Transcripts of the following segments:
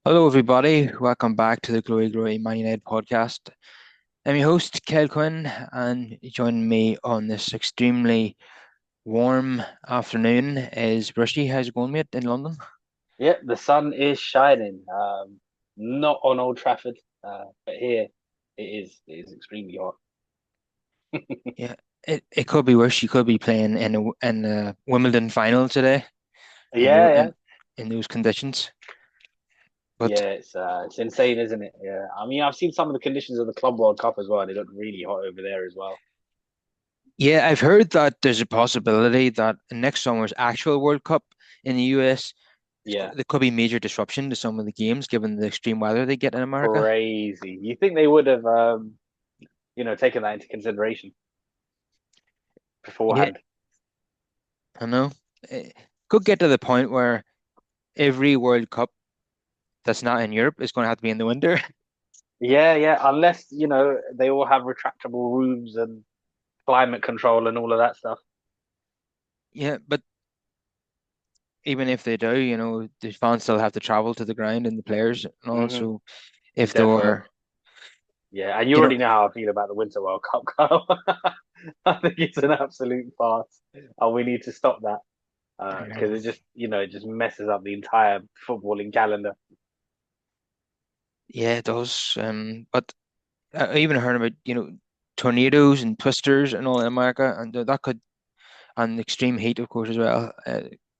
Hello, everybody. Welcome back to the Glory Glory Man United podcast. I'm your host, Kel Quinn, and joining me on this extremely warm afternoon is Rushy. How's it going, mate, in London? Yeah, the sun is shining. Not on Old Trafford, but here it is extremely hot. Yeah, it could be worse. You could be playing in a Wimbledon final today, and Yeah, yeah, in those conditions. But yeah. It's insane, isn't it? Yeah. I mean, I've seen some of the conditions of the Club World Cup as well. They look really hot over there as well. yeah, I've heard that there's a possibility that next summer's actual World Cup in the US, Yeah, there could be major disruption to some of the games given the extreme weather they get in America. crazy. You think they would have, taken that into consideration Yeah, beforehand? I know. It could get to the point where every World Cup that's not in Europe is going to have to be in the winter. Yeah, yeah. Unless they all have retractable roofs and climate control and all of that stuff. Yeah, but even if they do, the fans still have to travel to the ground and the players and all. Hmm. So if there Definitely. were, Yeah, and you you know, already know how I feel about the Winter World Cup, Kyle. I think it's an absolute farce, and we need to stop that I because know. it just messes up the entire footballing calendar. Yeah, it does. But I even heard about, tornadoes and twisters and all in America, and that could, and extreme heat, of course, as well,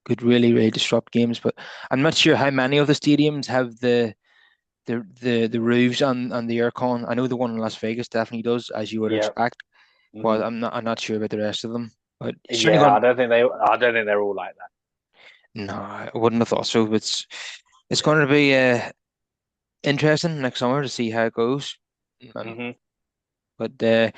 could really, really disrupt games. But I'm not sure how many of the stadiums have the roofs on the aircon. I know the one in Las Vegas definitely does, as you would Yeah. expect, but Hmm. I'm not sure about the rest of them. But it's certainly Yeah, going. I don't think they're all like that. No, I wouldn't have thought so. It's Yeah. going to be interesting next summer to see how it goes. And, Hmm. but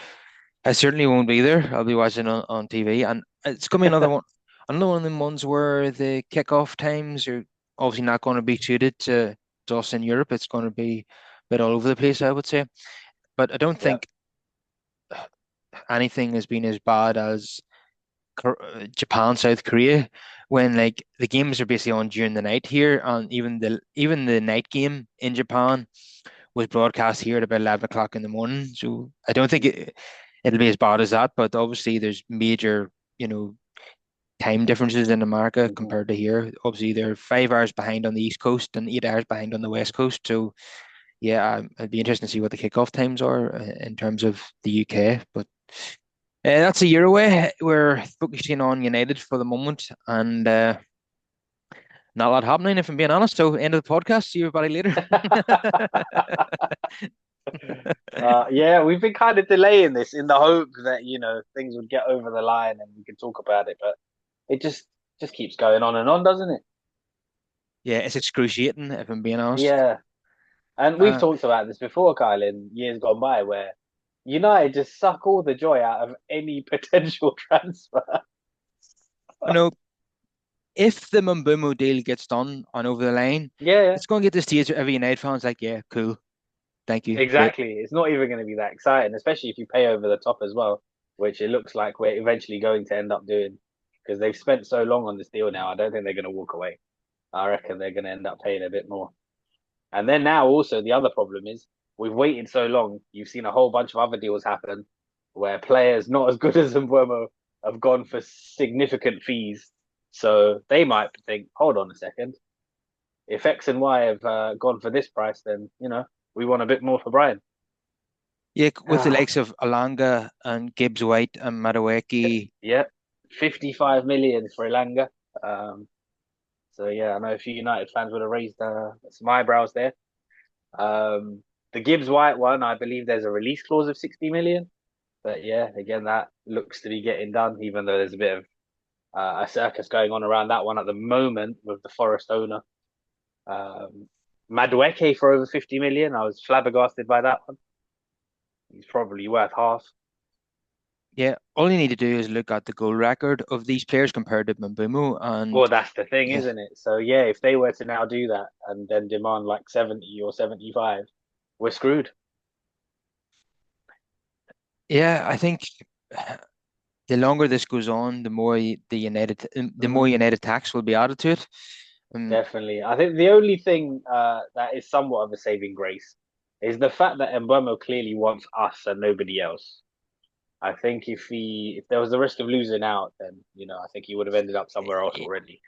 I certainly won't be there. I'll be watching on TV, and it's going to be another one of them ones where the kickoff times are obviously not going to be suited to us in Europe. It's going to be a bit all over the place, I would say. But I don't Yeah. think anything has been as bad as Japan, South Korea, when like the games are basically on during the night here, and even the night game in Japan was broadcast here at about 11 o'clock in the morning. So I don't think it'll be as bad as that, but obviously there's major, time differences in America Hmm. compared to here. Obviously they're 5 hours behind on the East Coast and 8 hours behind on the West Coast. So yeah, it'd be interesting to see what the kickoff times are in terms of the UK, but. That's a year away. We're focusing on United for the moment, and not a lot happening, if I'm being honest. So, end of the podcast. See everybody later. Yeah, we've been kind of delaying this in the hope that things would get over the line and we could talk about it, but it just keeps going on and on, doesn't it? Yeah, it's excruciating, if I'm being honest. Yeah. And we've Uh, talked about this before, Kyle, in years gone by, where United just suck all the joy out of any potential transfer. you know, if the Mbeumo deal gets done and over the line, Yeah, yeah, it's going to get to the stage where every United fan's like, yeah, cool, thank you, great. exactly. It's not even going to be that exciting, especially if you pay over the top as well, which it looks like we're eventually going to end up doing because they've spent so long on this deal now. I don't think they're going to walk away. I reckon they're going to end up paying a bit more. And then now also the other problem is we've waited so long. You've seen a whole bunch of other deals happen where players not as good as Mbeumo have gone for significant fees. So they might think, hold on a second, if X and Y have gone for this price, then we want a bit more for Brian. Yeah, with the Ah, likes of Alanga and Gibbs White and Madueke. yeah, 55 million for Ilanga. Um, so yeah, I know a few United fans would have raised some eyebrows there. Um, the Gibbs White one, I believe there's a release clause of 60 million. But yeah, again, that looks to be getting done, even though there's a bit of a circus going on around that one at the moment with the Forest owner. Um, Madueke for over 50 million. I was flabbergasted by that one. He's probably worth half. Yeah, all you need to do is look at the goal record of these players compared to Mbeumo, Well, and that's the thing, yeah, isn't it? So yeah, if they were to now do that and then demand like 70 or 75, we're screwed. yeah, I think the longer this goes on, the more Hmm. United tax will be added to it, Um, definitely. I think the only thing that is somewhat of a saving grace is the fact that Mbeumo clearly wants us and nobody else. I think if there was the risk of losing out, then I think he would have ended up somewhere else y- already.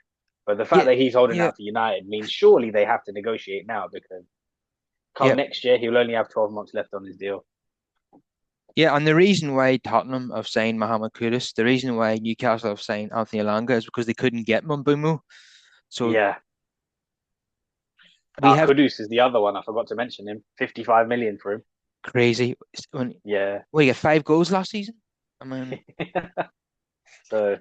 But the fact yeah, that he's holding yeah, out to United means surely they have to negotiate now because come yeah, next year he'll only have 12 months left on his deal. yeah. And the reason why Tottenham have signed Mohamed Kudus, the reason why Newcastle have signed Anthony Elanga is because they couldn't get Mbeumo. So Yeah. we have Kudus is the other one. I forgot to mention him. 55 million for him. crazy. When Yeah. we get 5 goals last season. I mean, So.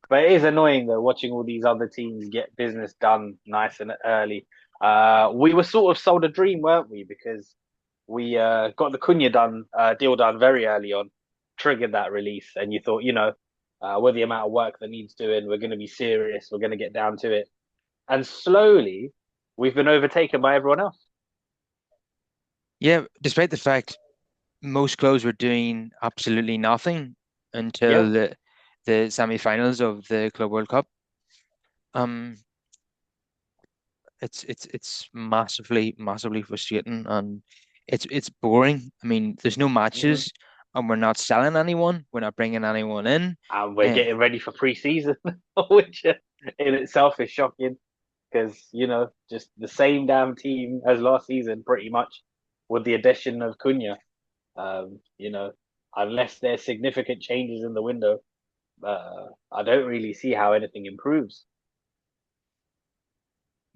But it is annoying though watching all these other teams get business done nice and early. We were sort of sold a dream, weren't we? Because we got the Cunha deal done very early on, triggered that release, and you thought, with the amount of work that needs doing, we're going to be serious, we're going to get down to it, and slowly we've been overtaken by everyone else. yeah. Despite the fact most clubs were doing absolutely nothing Yeah, until the semi-finals of the Club World Cup. Um, it's massively frustrating, and it's boring. I mean, there's no hmm matches, and we're not selling anyone. We're not bringing anyone in. and we're Uh, getting ready for pre-season, which in itself is shocking. Because just the same damn team as last season, pretty much, with the addition of Cunha. Um, you know, unless there's significant changes in the window, I don't really see how anything improves.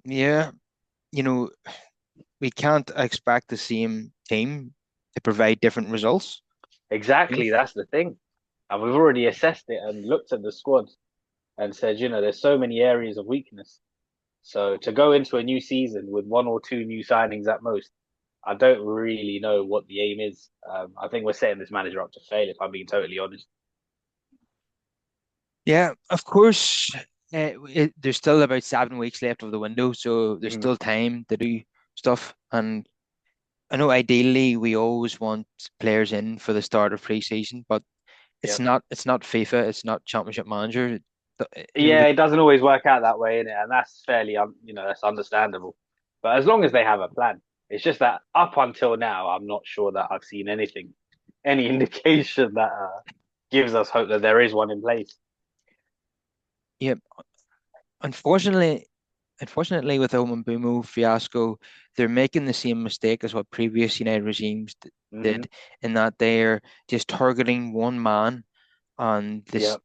yeah, you know, we can't expect the same team to provide different results. You know? Exactly, that's the thing. And we've already assessed it and looked at the squad and said, there's so many areas of weakness. So to go into a new season with one or two new signings at most, I don't really know what the aim is. I think we're setting this manager up to fail, if I'm being totally honest. Yeah, of course. There's still about 7 weeks left of the window, so there's Mhm. still time to do stuff. And I know ideally we always want players in for the start of pre-season, but it's Yeah. not it's not FIFA, it's not Championship Manager. Yeah, it doesn't always work out that way, innit? And that's fairly, that's understandable. But as long as they have a plan, it's just that up until now, I'm not sure that I've seen any indication that gives us hope that there is one in place. Yeah, unfortunately, unfortunately with the Bumo fiasco, they're making the same mistake as what previous United regimes Hmm did, in that they're just targeting one man, and Yeah,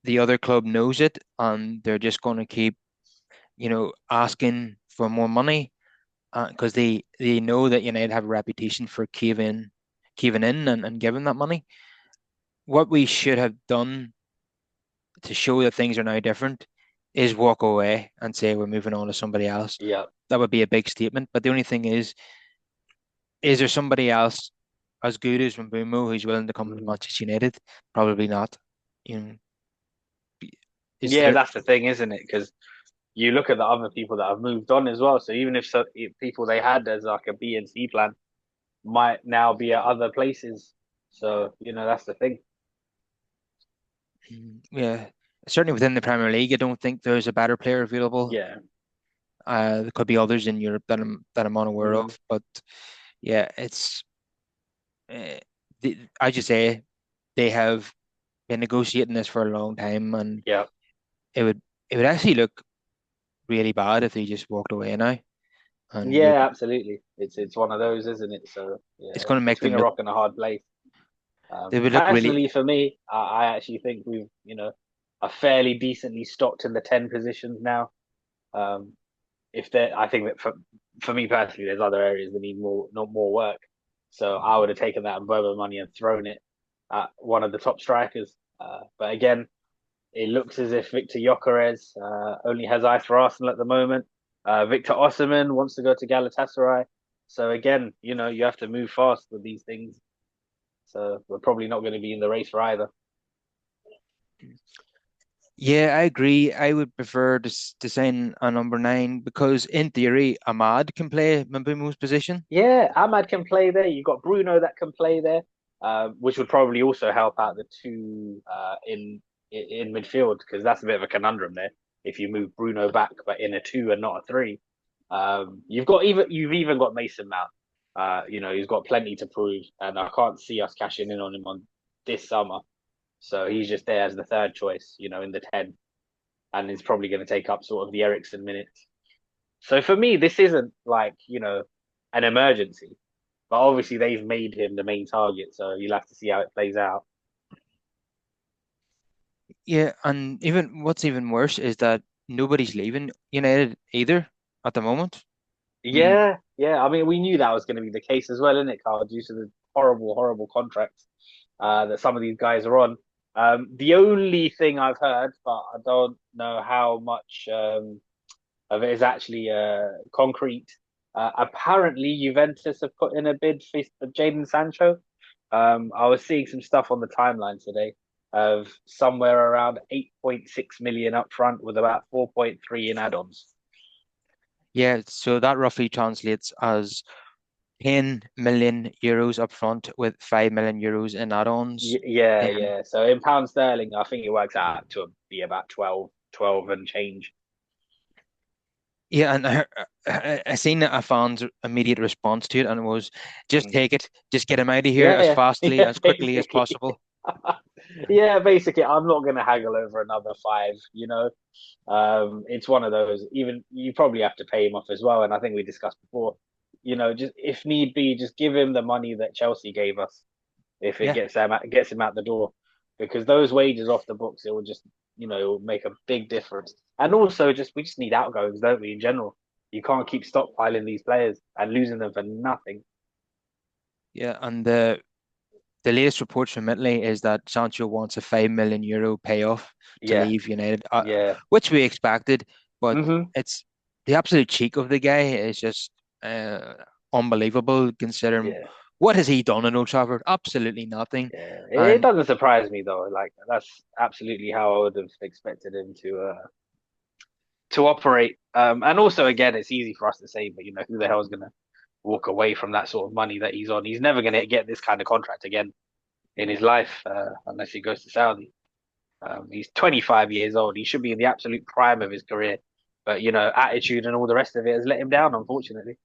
the other club knows it, and they're just going to keep asking for more money because they know that United have a reputation for caving in and giving that money. What we should have done to show that things are now different is walk away and say we're moving on to somebody else. yeah. That would be a big statement. But the only thing is there somebody else as good as Mbumo who's willing to come to hmm Manchester United? Probably not. You know, is Yeah, there? that's the thing, isn't it? Because you look at the other people that have moved on as well. So even if people they had as like a B and C plan might now be at other places. So that's the thing. Yeah, certainly within the Premier League, I don't think there's a better player available. Yeah. There could be others in Europe that I'm unaware hmm of, but yeah, it's uh, I just say they have been negotiating this for a long time, and Yeah. it would it would actually look really bad if they just walked away now, and Yeah, absolutely. It's one of those, isn't it? So it's yeah, going to make between them a look. rock and a hard place. They would look really. Personally, for me, I actually think we've are fairly decently stocked in the 10 positions now. Um, if there, I think that for me personally, there's other areas that need more not more work. So I would have taken that Boba money and thrown it at one of the top strikers. But again, it looks as if Victor Gyökeres only has eyes for Arsenal at the moment. Victor Osimhen wants to go to Galatasaray. So again, you have to move fast with these things. So we're probably not going to be in the race for either. Yeah, I agree. I would prefer to sign a number 9 because, in theory, Ahmad can play Mbeumo's position. Yeah, Ahmad can play there. You've got Bruno that can play there, which would probably also help out the two in midfield because that's a bit of a conundrum there. if you move Bruno back, but in a two and not a three. You've even got Mason Mount. He's got plenty to prove, and I can't see us cashing in on him on this summer. So he's just there as the third choice, in the 10, and he's probably going to take up sort of the Ericsson minutes. So for me, this isn't like, an emergency, but obviously they've made him the main target, so you'll have to see how it plays out. Yeah, and even what's even worse is that nobody's leaving United either at the moment. Mm, Yeah, yeah. I mean, we knew that was going to be the case as well, isn't it, Carl? Due to the horrible, horrible contracts that some of these guys are on. The only thing I've heard, but I don't know how much of it is actually concrete. Apparently, Juventus have put in a bid for Jadon Sancho. I was seeing some stuff on the timeline today of somewhere around 8.6 million up front with about 4.3 in add-ons. yeah, so that roughly translates as 10 million euros up front with 5 million euros in add-ons. Yeah, Um, yeah. So in pound sterling, I think it works out to be about 12 and change. yeah, and I seen a fan's immediate response to it, and it was just Mm. take it, just get him out of here as Yeah, fastly, yeah, as quickly as basically. possible. Yeah, basically, I'm not going to haggle over another five. It's one of those. Even you probably have to pay him off as well. And I think we discussed before. Just if need be, just give him the money that Chelsea gave us if it Yeah, gets him out the door, because those wages off the books, it will just it will make a big difference. And also, just we just need outgoings, don't we? In general, you can't keep stockpiling these players and losing them for nothing. yeah, and the latest reports from Italy is that Sancho wants a 5 million euro payoff to Yeah, leave United, yeah. which we expected, but Hmm. it's the absolute cheek of the guy is just uh, unbelievable considering Yeah, what has he done in Old Trafford? Absolutely nothing. yeah. It And doesn't surprise me though. Like that's absolutely how I would have expected him to operate. And also, again, it's easy for us to say, but who the hell is gonna walk away from that sort of money that he's on? He's never gonna get this kind of contract again in his life unless he goes to Saudi. He's 25 years old. He should be in the absolute prime of his career, but attitude and all the rest of it has let him down, unfortunately.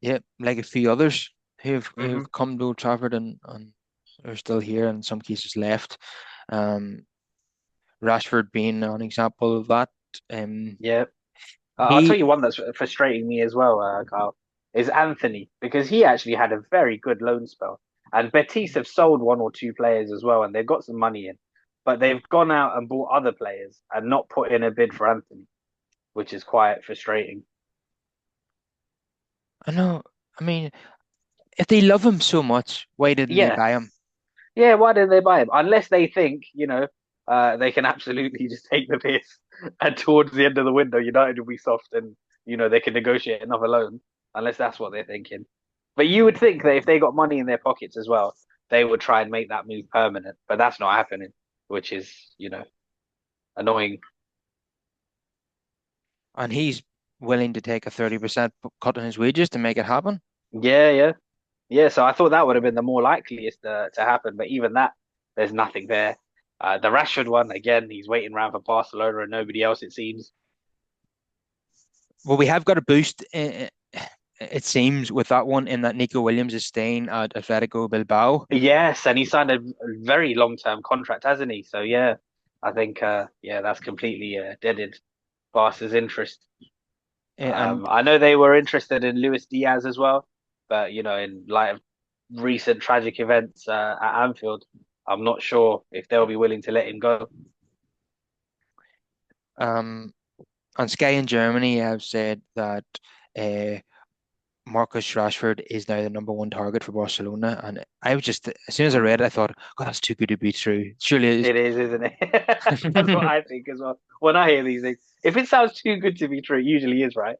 yeah, like a few others Hmm. who've come to Old Trafford and are still here, in some cases left. Um, Rashford being an example of that. Um, Yeah. I'll tell he you one that's frustrating me as well, Kyle, is Anthony, because he actually had a very good loan spell. And Betis have sold one or two players as well, and they've got some money in. But they've gone out and bought other players and not put in a bid for Anthony, which is quite frustrating. I know. I mean, if they love him so much, why didn't they Yeah. buy him? Yeah, why didn't they buy him? Unless they think, they can absolutely just take the piss and towards the end of the window, United will be soft and, they can negotiate another loan, unless that's what they're thinking. But you would think that if they got money in their pockets as well, they would try and make that move permanent. But that's not happening, which is, annoying. And he's willing to take a 30% cut in his wages to make it happen. Yeah, yeah. Yeah, so I thought that would have been the more likeliest to happen. But even that, there's nothing there. The Rashford one, again, he's waiting around for Barcelona and nobody else, it seems. Well, we have got a boost, it seems, with that one in that Nico Williams is staying at Atletico Bilbao. Yes, and he signed a very long-term contract, hasn't he? So yeah, I think yeah, that's completely deaded Barca's interest. And I know they were interested in Luis Diaz as well, but in light of recent tragic events at Anfield, I'm not sure if they'll be willing to let him go. um, and Sky in Germany have said that uh, Marcus Rashford is now the number one target for Barcelona. And I was just, as soon as I read it, I thought, God, that's too good to be true. Surely it It is, isn't it? That's what is. I think as well. When I hear these things, if it sounds too good to be true, it usually is, right?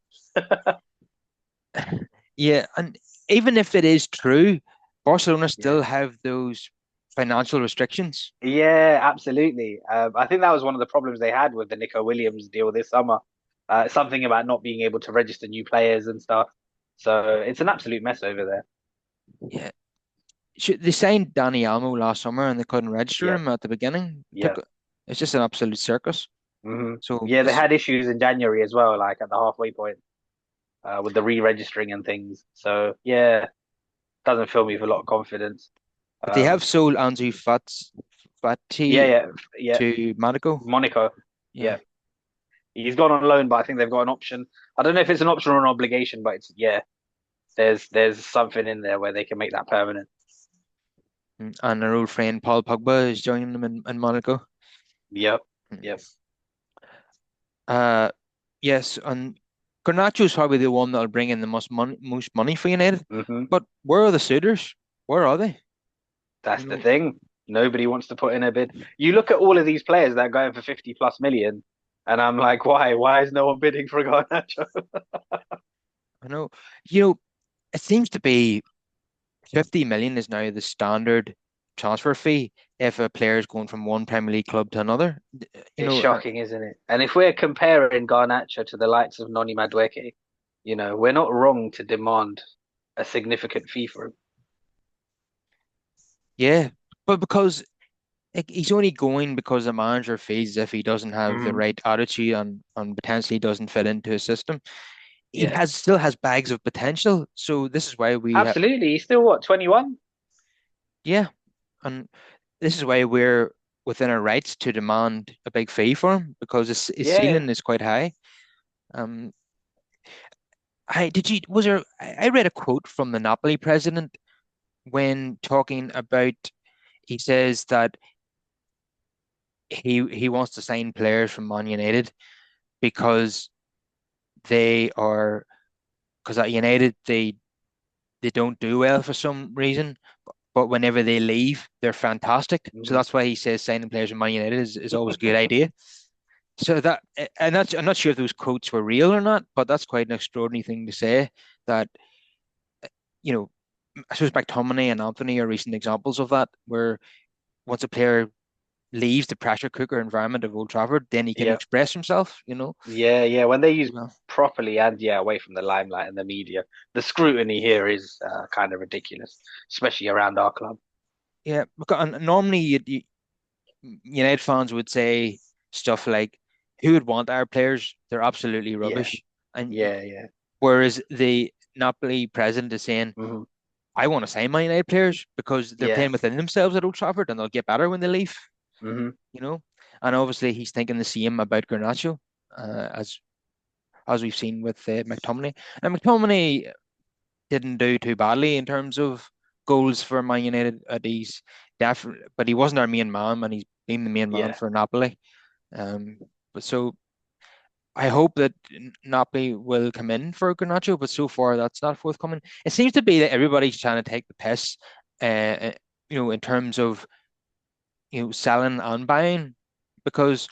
Yeah, and even if it is true, Barcelona Yeah. still have those financial restrictions. Yeah, absolutely. I think that was one of the problems they had with the Nico Williams deal this summer. Something about not being able to register new players and stuff. So it's an absolute mess over there. Yeah, they signed Danny Almo last summer and they couldn't register Yeah, him at the beginning. yeah. It's just an absolute circus. So Yeah, they this, had issues in January as well, like at the halfway point, with the re-registering and things. So yeah, doesn't fill me with a lot of confidence. but they have Um, sold yeah, Fati yeah, yeah. to Monaco. Monaco, Yeah. yeah, he's gone on loan, but I think they've got an option. I don't know if it's an option or an obligation, but it's yeah. There's something in there where they can make that permanent. And our old friend Paul Pogba is joining them in Monaco. Yep, Mm. yep. Uh, yes, and Garnacho is probably the one that'll bring in the most money for United. hmm But where are the suitors? Where are they? You That's the know, thing. Nobody wants to put in a bid. You look at all of these players that are going for 50 plus million, and I'm like, why? Why is no one bidding for Garnacho? I know, you know, it seems to be 50 million is now the standard transfer fee if a player is going from one Premier League club to another. You It's know, shocking, isn't it? And if we're comparing Garnacho to the likes of Noni Madueke, we're not wrong to demand a significant fee for him. yeah, but because like, he's only going because the manager feels if he doesn't have the hmm right attitude and potentially doesn't fit into his system. He Yeah, has still has bags of potential. So this is why we have, absolutely. He's still what, 21? yeah, and this is why we're within our rights to demand a big fee for him because his Yeah, yeah. ceiling is quite high. Um, I did you was there? I read a quote from the Napoli president when talking about. He says that he wants to sign players from Man United because they are because at United they don't do well for some reason, but whenever they leave, they're fantastic. So hmm that's why he says signing players from Man United is always a good idea. So that and that's I'm not sure if those quotes were real or not, but that's quite an extraordinary thing to say. That you know, I suppose McTominay and Anthony are recent examples of that, where once a player leaves the pressure cooker environment of Old Trafford, then he can Yeah, express himself. yeah, yeah. When they use As well. properly and yeah, away from the limelight and the media, the scrutiny here is kind of ridiculous, especially around our club. Yeah, because and normally United fans would say stuff like, "Who would want our players? They're absolutely Yeah, rubbish." And yeah, yeah. whereas the Napoli president is saying, hmm "I want to sign my United players because they're Yeah. playing within themselves at Old Trafford and they'll get better when they leave." hmm You know, and obviously he's thinking the same about Garnacho, as we've seen with McTominay. And McTominay didn't do too badly in terms of goals for Man United. He's definitely, but he wasn't our main man, and he's been the main man Yeah, for Napoli. But so I hope that Napoli will come in for Garnacho, but so far that's not forthcoming. It seems to be that everybody's trying to take the piss, uh, uh, in terms of selling and buying, because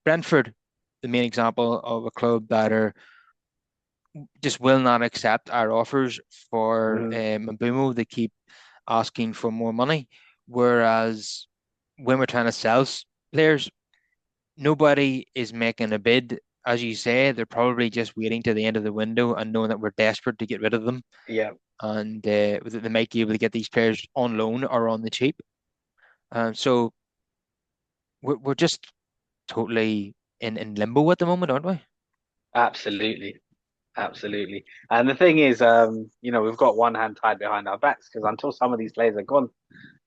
Brentford, the main example of a club that are just will not accept our offers for hmm Mbumo. They keep asking for more money, whereas when we're trying to sell players, nobody is making a bid. As you say, they're probably just waiting to the end of the window and knowing that we're desperate to get rid of them, yeah, and that they might be able to get these players on loan or on the cheap. So we're just totally in limbo at the moment, aren't we? absolutely, absolutely. And the thing is, we've got one hand tied behind our backs because until some of these players are gone,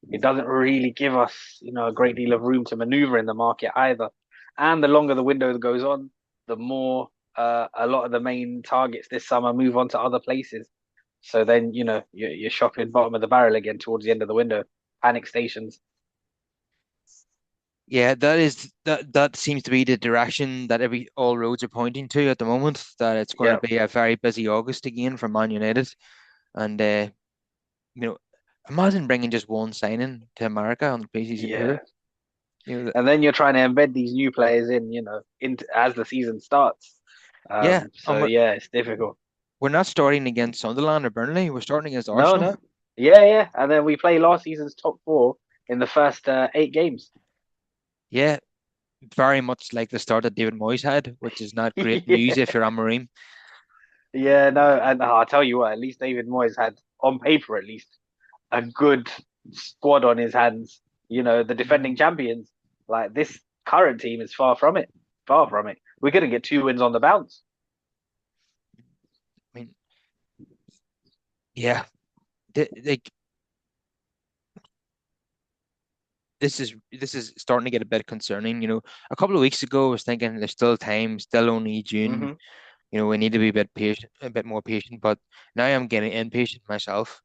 it doesn't really give us, a great deal of room to maneuver in the market either. And the longer the window goes on, the more a lot of the main targets this summer move on to other places. So then, you're shopping bottom of the barrel again towards the end of the window, panic stations. Yeah, that seems to be the direction that every all roads are pointing to at the moment. That it's going to Yeah, be a very busy August again for Man United, and you know, imagine bringing just one signing to America on the preseason tour. yeah. You know, And then you're trying to embed these new players in, into as the season starts. yeah, So and yeah, it's difficult. we're not starting against Sunderland or Burnley. We're starting against No, Arsenal. no. Yeah, yeah. And then we play last season's top four in the first 8 games. Yeah, very much like the start that David Moyes had, which is not great news Yeah, if you're Amorim. yeah, no, and I'll tell you what, at least David Moyes had, on paper at least, a good squad on his hands. The Mhm. defending champions. Like this current team is far from it. Far from it. We're gonna get 2 wins on the bounce. I mean, yeah, like this is starting to get a bit concerning. A couple of weeks ago, I was thinking there's still time, still only June. Hmm. We need to be a bit patient, a bit more patient. But now I'm getting impatient myself.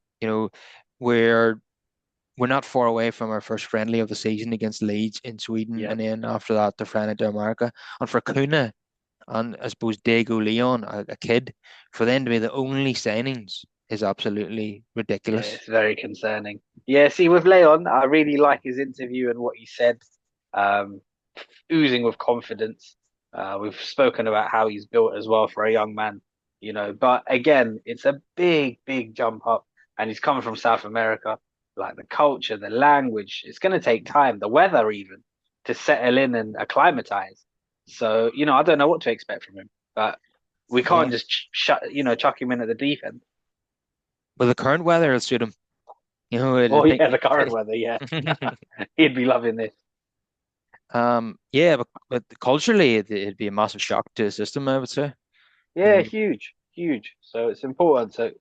We're we're not far away from our first friendly of the season against Leeds in Sweden, Yeah. and then after that, they're flying into America. And for Kuna and I suppose Diego Leon, a kid, for them to be the only signings is absolutely Yeah, ridiculous. it's very concerning. Yeah, see, with Leon, I really like his interview and what he said. Um, Oozing with confidence. We've spoken about how he's built as well for a young man, But again, it's a big, big jump up, and he's coming from South America. Like the culture, the language, it's going to take time. The weather, even to settle in and acclimatize. So, I don't know what to expect from him, but we can't Yeah. just chuck him in at the deep end. But the current weather will suit him. I Oh think. yeah, the current weather, yeah, he'd be loving this. Yeah, but culturally, it'd be a massive shock to the system, I would say. You Yeah, know, huge, huge. So it's important to,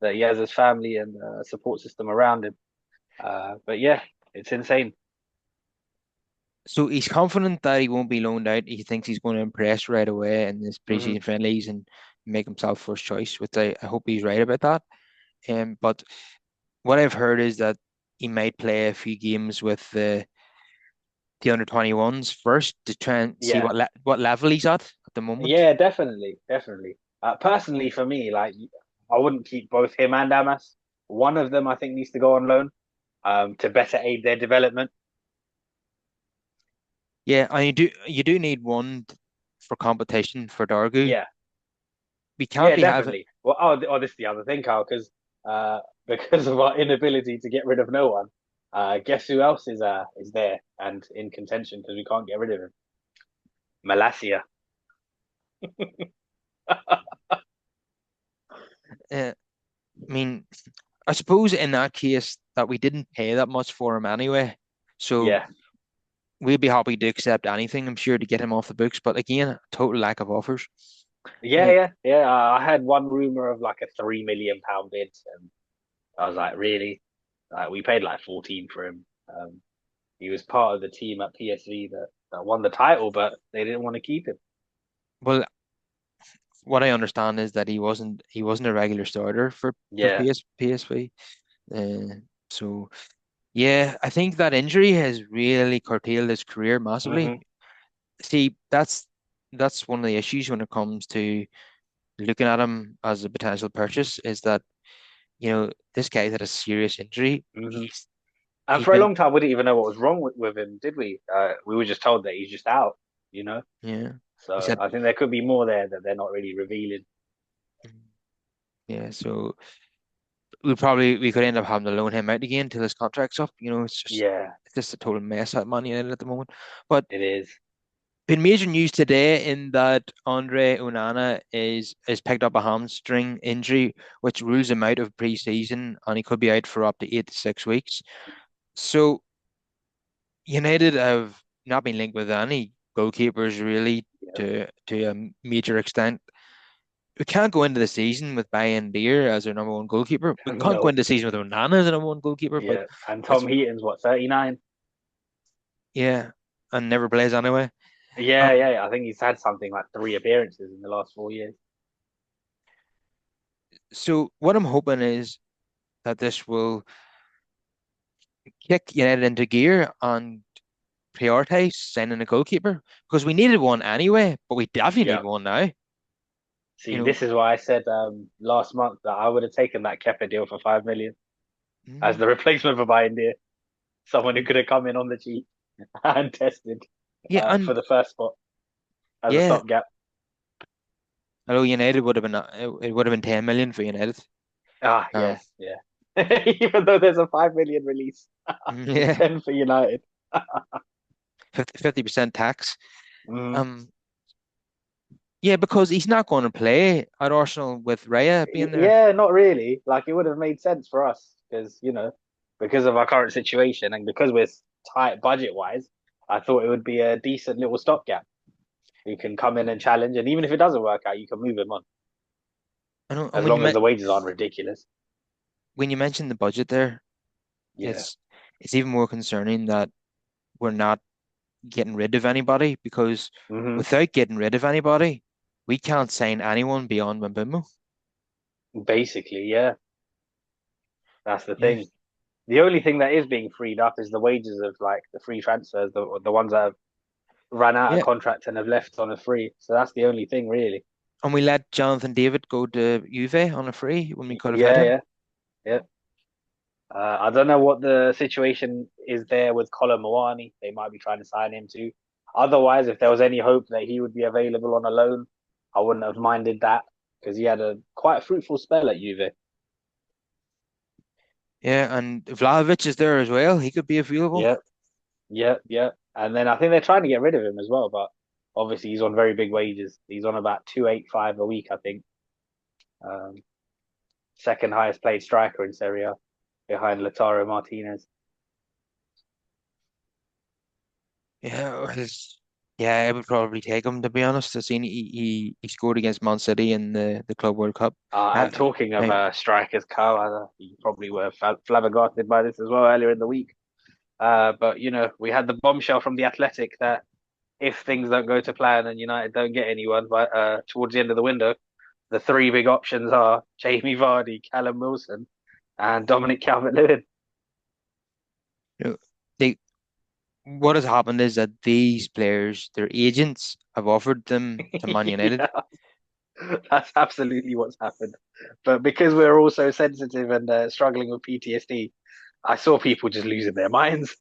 that he has his family and support system around him. But yeah, it's insane. so he's confident that he won't be loaned out. He thinks he's going to impress right away in his Hmm. preseason friendlies and make himself first choice, which I hope he's right about that. But what I've heard is that he might play a few games with the under 21s first to try and see Yeah, what level he's at the moment. yeah, definitely, definitely. Personally, for me, like I wouldn't keep both him and Amas. One of them, I think, needs to go on loan to better aid their development. Yeah, and you do need one for competition for Dargu. Yeah, We can't yeah, be having definitely. Well, this is the other thing, Carl, because because of our inability to get rid of no one, guess who else is there and in contention because we can't get rid of him? Malasia. I mean, I suppose in that case that we didn't pay that much for him anyway, so Yeah, we'd be happy to accept anything, I'm sure, to get him off the books. But again, total lack of offers. yeah, Uh, yeah, yeah. I had one rumor of like a £3 million bid, and I was like, really? Like we paid like 14 for him. He was part of the team at PSV that won the title, but they didn't want to keep him. well, what I understand is that he wasn't a regular starter for Yeah. PSV. Uh, so yeah, I think that injury has really curtailed his career massively. Hmm. See, that's one of the issues when it comes to looking at him as a potential purchase is that, this guy's had a serious injury. Hmm. He's And he's for a been long time, we didn't even know what was wrong with him, did we? We were just told that he's just out, you know? yeah, he's So had I think there could be more there that they're not really revealing. yeah, so we could end up having to loan him out again till his contract's up. Yeah, It's just a total mess at Man United at the moment. But it is. been major news today in that Andre Onana is picked up a hamstring injury, which rules him out of pre-season, and he could be out for up to 8 to 6 weeks. So United have not been linked with any goalkeepers really Yeah. to a major extent. We can't go into the season with Bayern Deer as our number one goalkeeper. We can't go No. into the season with Onana as our number one goalkeeper, but Yeah. And it's Tom Heaton's what, 39? yeah, and never plays anyway. Yeah, Um, yeah. I think he's had something like 3 appearances in the last 4 years. so what I'm hoping is that this will kick United into gear and prioritize signing a goalkeeper because we needed one anyway, but we definitely need Yeah. one now. You See, know, this is why I said last month that I would have taken that Kepa deal for 5 million as mm, the replacement for Bayern, someone who mm, could have come in on the cheap and tested yeah, for and the first spot as a yeah, stopgap. although United would have been it would have been 10 million for United. Ah, Um, yeah, yeah. Even though there's a 5 million release, it's yeah, 10 for United. 50% tax. Mm. Um, yeah, because he's not going to play at Arsenal with Raya being there. Yeah, not really. Like it would have made sense for us because because of our current situation and because we're tight budget wise. I thought it would be a decent little stopgap who can come in and challenge, and even if it doesn't work out, you can move him on I know, and as long as the wages aren't ridiculous. when you mentioned the budget there, Yeah. it's it's even more concerning that we're not getting rid of anybody because Hmm. without getting rid of anybody, we can't sign anyone beyond Mbeumo. Basically, yeah, that's the Yeah, thing. The only thing that is being freed up is the wages of like the free transfers, the ones that have ran out of yeah. contract and have left on a free. So that's the only thing really. And we let Jonathan David go to Juve on a free when we could have had Yeah, him. yeah, yeah. I don't know what the situation is there with Colin Moani. They might be trying to sign him too. Otherwise, if there was any hope that he would be available on a loan, I wouldn't have minded that because he had a quite fruitful spell at Juve. Yeah, and Vlahovic is there as well. He could be available. Yeah, yeah, yeah. And then I think they're trying to get rid of him as well, but obviously he's on very big wages. He's on about 285 a week, I think. Um, Second highest paid striker in Serie A behind Lautaro Martinez. Yeah, yeah, I would probably take him to be honest. I seen he scored against Man City in the Club World Cup. And I, talking of I, strikers, Carl, you probably were flabbergasted by this as well earlier in the week. But we had the bombshell from the Athletic that if things don't go to plan and United don't get anyone by towards the end of the window, the three big options are Jamie Vardy, Callum Wilson, and Dominic Calvert-Lewin. you know, they what has happened is that these players, their agents, have offered them to Man United. Yeah, that's absolutely what's happened. But because we're all so sensitive and struggling with PTSD, I saw people just losing their minds.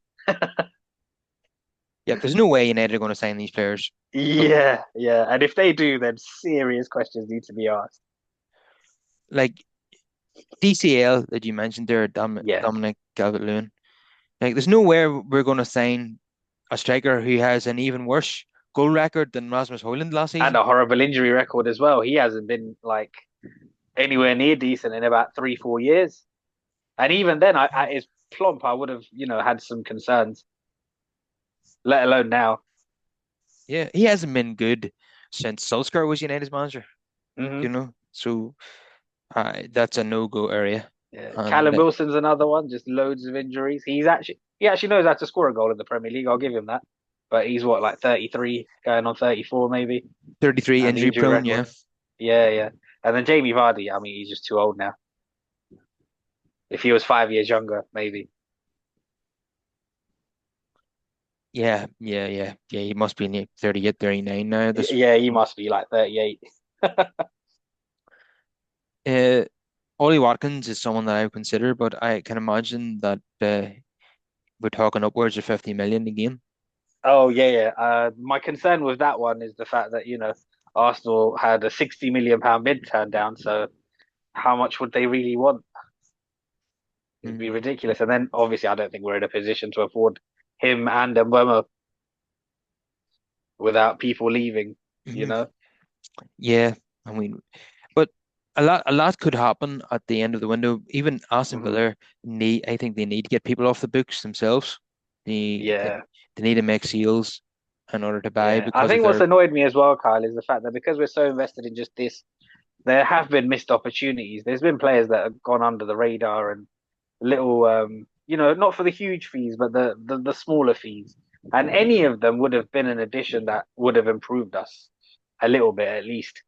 Yeah, there's no way United are going to sign these players. Yeah, yeah. And if they do, then serious questions need to be asked. Like DCL that you mentioned there, Yeah. Dominic Calvert-Lewin. Like, there's nowhere we're going to sign a striker who has an even worse goal record than Rasmus Højlund last And season. a horrible injury record as well. He hasn't been like anywhere near decent in about 3, 4 years. And even then, at his plump, I would have, had some concerns, let alone now. Yeah, he hasn't been good since Solskjaer was United's manager, Hmm. so that's a no-go area. Yeah. And Callum Wilson's another one, just loads of injuries. He actually knows how to score a goal in the Premier League. I'll give him that. But he's what, like 33, going on 34 maybe, 33 and the injury injury prone, record. yeah. Yeah, yeah. And then Jamie Vardy, I mean, he's just too old now. If he was 5 years younger, maybe. Yeah. He must be near 38, 39 now. This Yeah, he must be like 38. uh, Ollie Watkins is someone that I would consider, but I can imagine that we're talking upwards of 50 million a game. Oh yeah, yeah. My concern with that one is the fact that Arsenal had a 60 million pound bid turned down. So how much would they really want? It'd be Mm-hmm. ridiculous. And then obviously, I don't think we're in a position to afford him and Mbeumo without people leaving. You Hmm. know? Yeah, I mean, but a lot could happen at the end of the window. Even Aston Hmm. Villa I think they need to get people off the books themselves. They they, Yeah, they need to make sales in order to buy yeah. I because of think what's their. annoyed me as well, Kyle, is the fact that because we're so invested in just this, there have been missed opportunities. There's been players that have gone under the radar and little not for the huge fees but the smaller fees, and any of them would have been an addition that would have improved us a little bit at least.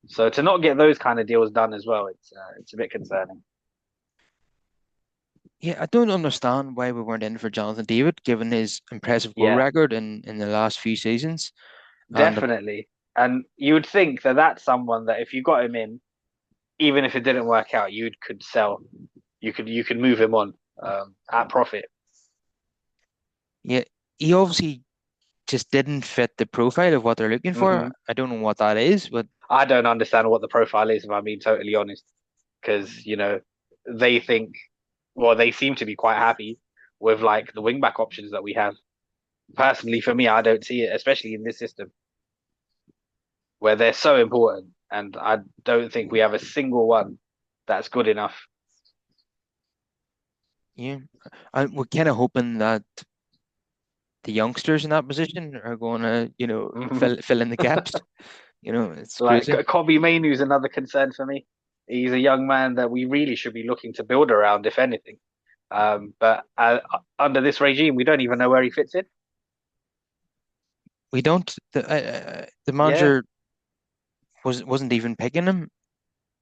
So to not get those kind of deals done as well, it's a bit concerning. Yeah, I don't understand why we weren't in for Jonathan David, given his impressive goal Yeah, record in the last few seasons. And definitely. And you would think that that's someone that if you got him in, even if it didn't work out, you could sell, you could move him on at profit. yeah, he obviously just didn't fit the profile of what they're looking for. Hmm. I don't know what that is, but I don't understand what the profile is, if I'm being totally honest, because they think, well, they seem to be quite happy with like the wing back options that we have. Personally, for me, I don't see it, especially in this system where they're so important, and I don't think we have a single one that's good enough. yeah, and we're kind of hoping that the youngsters in that position are going to, Mhm. fill in the gaps. It's Like crazy. Kobe Mainoo is another concern for me. He's a young man that we really should be looking to build around, if anything. But under this regime, we don't even know where he fits in. We don't. The Yeah, manager wasn't even picking him.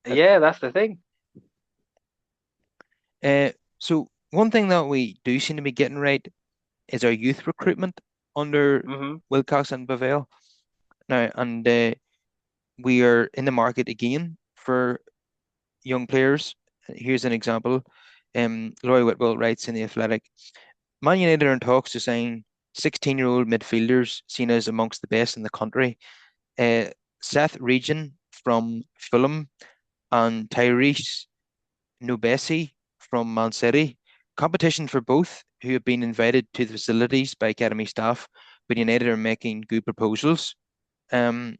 Uh, yeah, that's the thing. so one thing that we do seem to be getting right is our youth recruitment under Hmm. Wilcox and Bavell now, and we are in the market again for young players. Here's an example. Laurie Whitwell writes in The Athletic, Man United are in talks to sign 16-year-old midfielders seen as amongst the best in the country. Uh, Seth Region from Fulham and Tyrese Nubesi from Man City. Competition for both, who have been invited to the facilities by academy staff, but United are making good proposals. Um,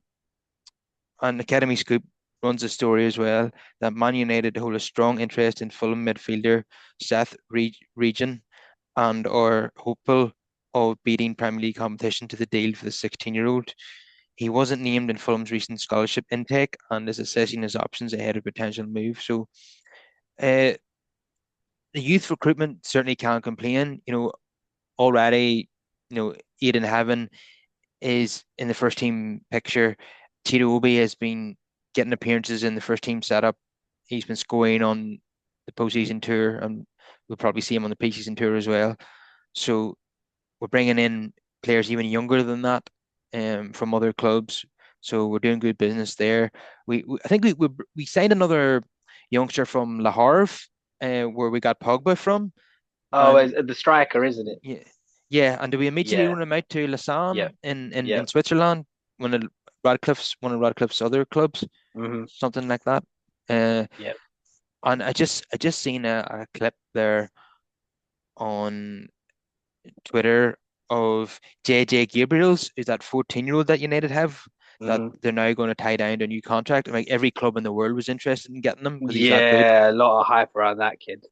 and Academy Scoop runs a story as well that Man United hold a strong interest in Fulham midfielder Seth Region and are hopeful of beating Premier League competition to the deal for the 16-year-old. He wasn't named in Fulham's recent scholarship intake and is assessing his options ahead of potential move. So uh, the youth recruitment certainly can't complain. Already, Aiden Heaven is in the first team picture. Tito Obi has been getting appearances in the first team setup. He's been scoring on the postseason tour, and we'll probably see him on the preseason tour as well. So we're bringing in players even younger than that, from other clubs. So we're doing good business there. I think we signed another youngster from Le Havre, where we got Pogba from, Oh, and the striker, isn't it? yeah, yeah. And do we immediately Yeah, run him out to yeah, Lausanne in yeah. Switzerland, one of Radcliffe's other clubs, Hmm. something like that? Uh, Yeah. and I just seen a clip there on Twitter of JJ Gabriel's, is that 14-year-old that United have, that Hmm. they're now going to tie down to a new contract. And like every club in the world was interested in getting him because he's that good. Yeah, a lot of hype around that kid.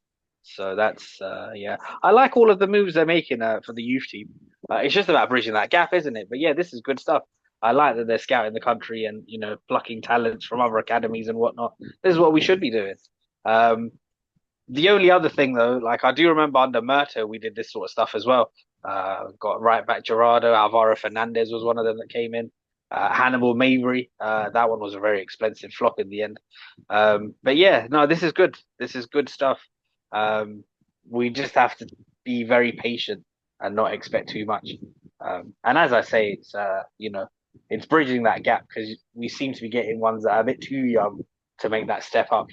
So that's yeah. I like all of the moves they're making for the youth team. It's just about bridging that gap, isn't it? But yeah, this is good stuff. I like that they're scouting the country and plucking talents from other academies and whatnot. This is what we should be doing. Um, the only other thing though, like I do remember under Murta, we did this sort of stuff as well. Got right back Gerardo, Alvaro Fernandez was one of them that came in. Hannibal Mabry, that one was a very expensive flop in the end. But yeah, no, this is good. This is good stuff. Um, we just have to be very patient and not expect too much. And as I say, it's bridging that gap because we seem to be getting ones that are a bit too young to make that step up.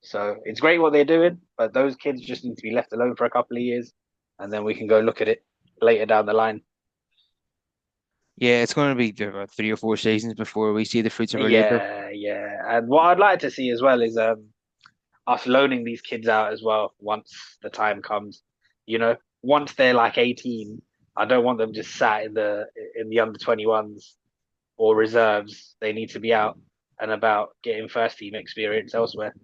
So it's great what they're doing, but those kids just need to be left alone for a couple of years, and then we can go look at it later down the line. Yeah, it's going to be about 3 or 4 seasons before we see the fruits of our labor. Yeah, yeah. And what I'd like to see as well is us loaning these kids out as well once the time comes. Once they're like 18, I don't want them just sat in the under 21s or reserves. They need to be out and about getting first team experience elsewhere.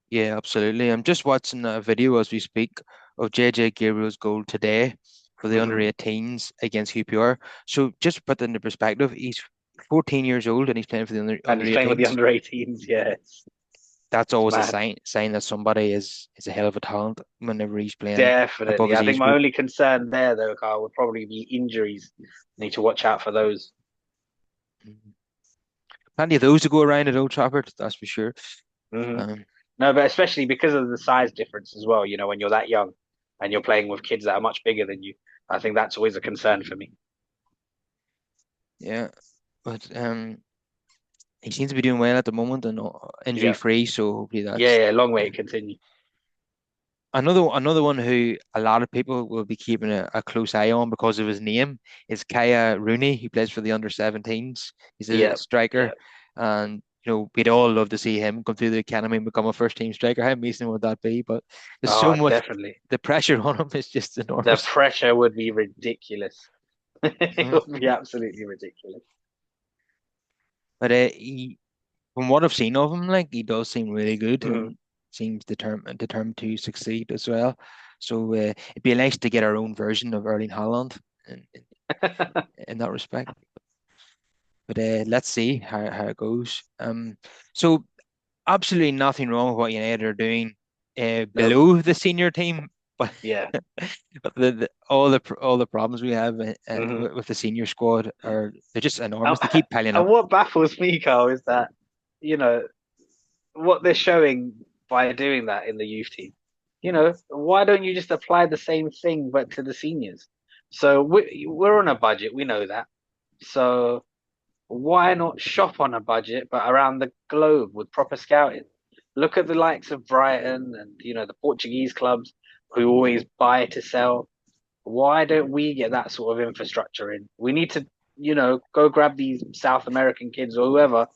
Yeah, absolutely. I'm just watching a video as we speak of JJ Gabriel's goal today for the under Hmm. 18s against QPR. So just to put that into perspective, he's 14 years old and he's playing for the And under he's playing with the 18s. under 18s. Yeah, That's it's always a mad. sign that somebody is a hell of a talent whenever he's playing above Definitely. his I think age my group. only concern there, though, Carl, would probably be injuries. Need to watch out for those. Mhm. Plenty of those to go around at Old Trafford, that's for sure. Hmm. Um, No, but especially because of the size difference as well. When you're that young and you're playing with kids that are much bigger than you, I think that's always a concern for me. yeah, but he seems to be doing well at the moment and injury Yeah. free, so hopefully Yeah, that's yeah. Long way to continue. another one who a lot of people will be keeping a close eye on because of his name is Kaya Rooney. He plays for the under 17s. He's a Yeah. striker, Yeah. and we'd all love to see him come through the academy and become a first team striker. How amazing would that be? But there's so Oh, much, definitely. the pressure on him is just The enormous. pressure would be ridiculous. It Uh, would be absolutely ridiculous. but from what I've seen of him, like he does seem really good Hmm. and seems determined to succeed as well. So it'd be nice to get our own version of Erling Haaland in that respect. But let's see how it goes. So absolutely nothing wrong with what United are doing Nope. below the senior team, but Yeah. all the problems we have Hmm. with the senior squad are they're just And, enormous. They keep piling and up. what baffles me, Carl, is that, you know, what they're showing by doing that in the youth team. Why don't you just apply the same thing but to the seniors? So we're on a budget, we know that. So why not shop on a budget but around the globe with proper scouting? Look at the likes of Brighton and the Portuguese clubs who always buy to sell. Why don't we get that sort of infrastructure in? We need to, go grab these South American kids or whoever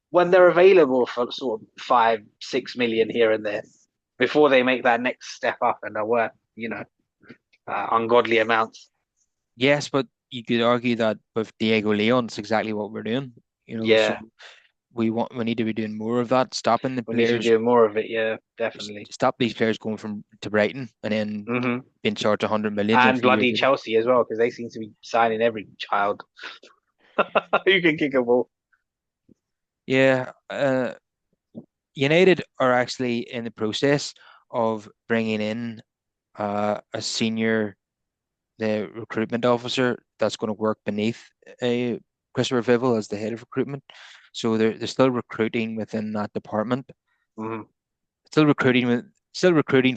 when they're available for sort of 5, 6 million here and there before they make that next step up and are worth, ungodly amounts. Yes, but you could argue that with Diego Leon, it's exactly what we're doing. So Yeah, we need to be doing more of that, stopping the we need to be players, doing more of it. Yeah, definitely. stop these players going from to Brighton and then Hmm. being charged 100 million a And few years bloody later. Chelsea as well, because they seem to be signing every child who can kick a ball. Yeah, United are actually in the process of bringing in a senior the recruitment officer that's going to work beneath uh, Christopher Vival as the head of recruitment. So they're still recruiting within that department, Hmm. still recruiting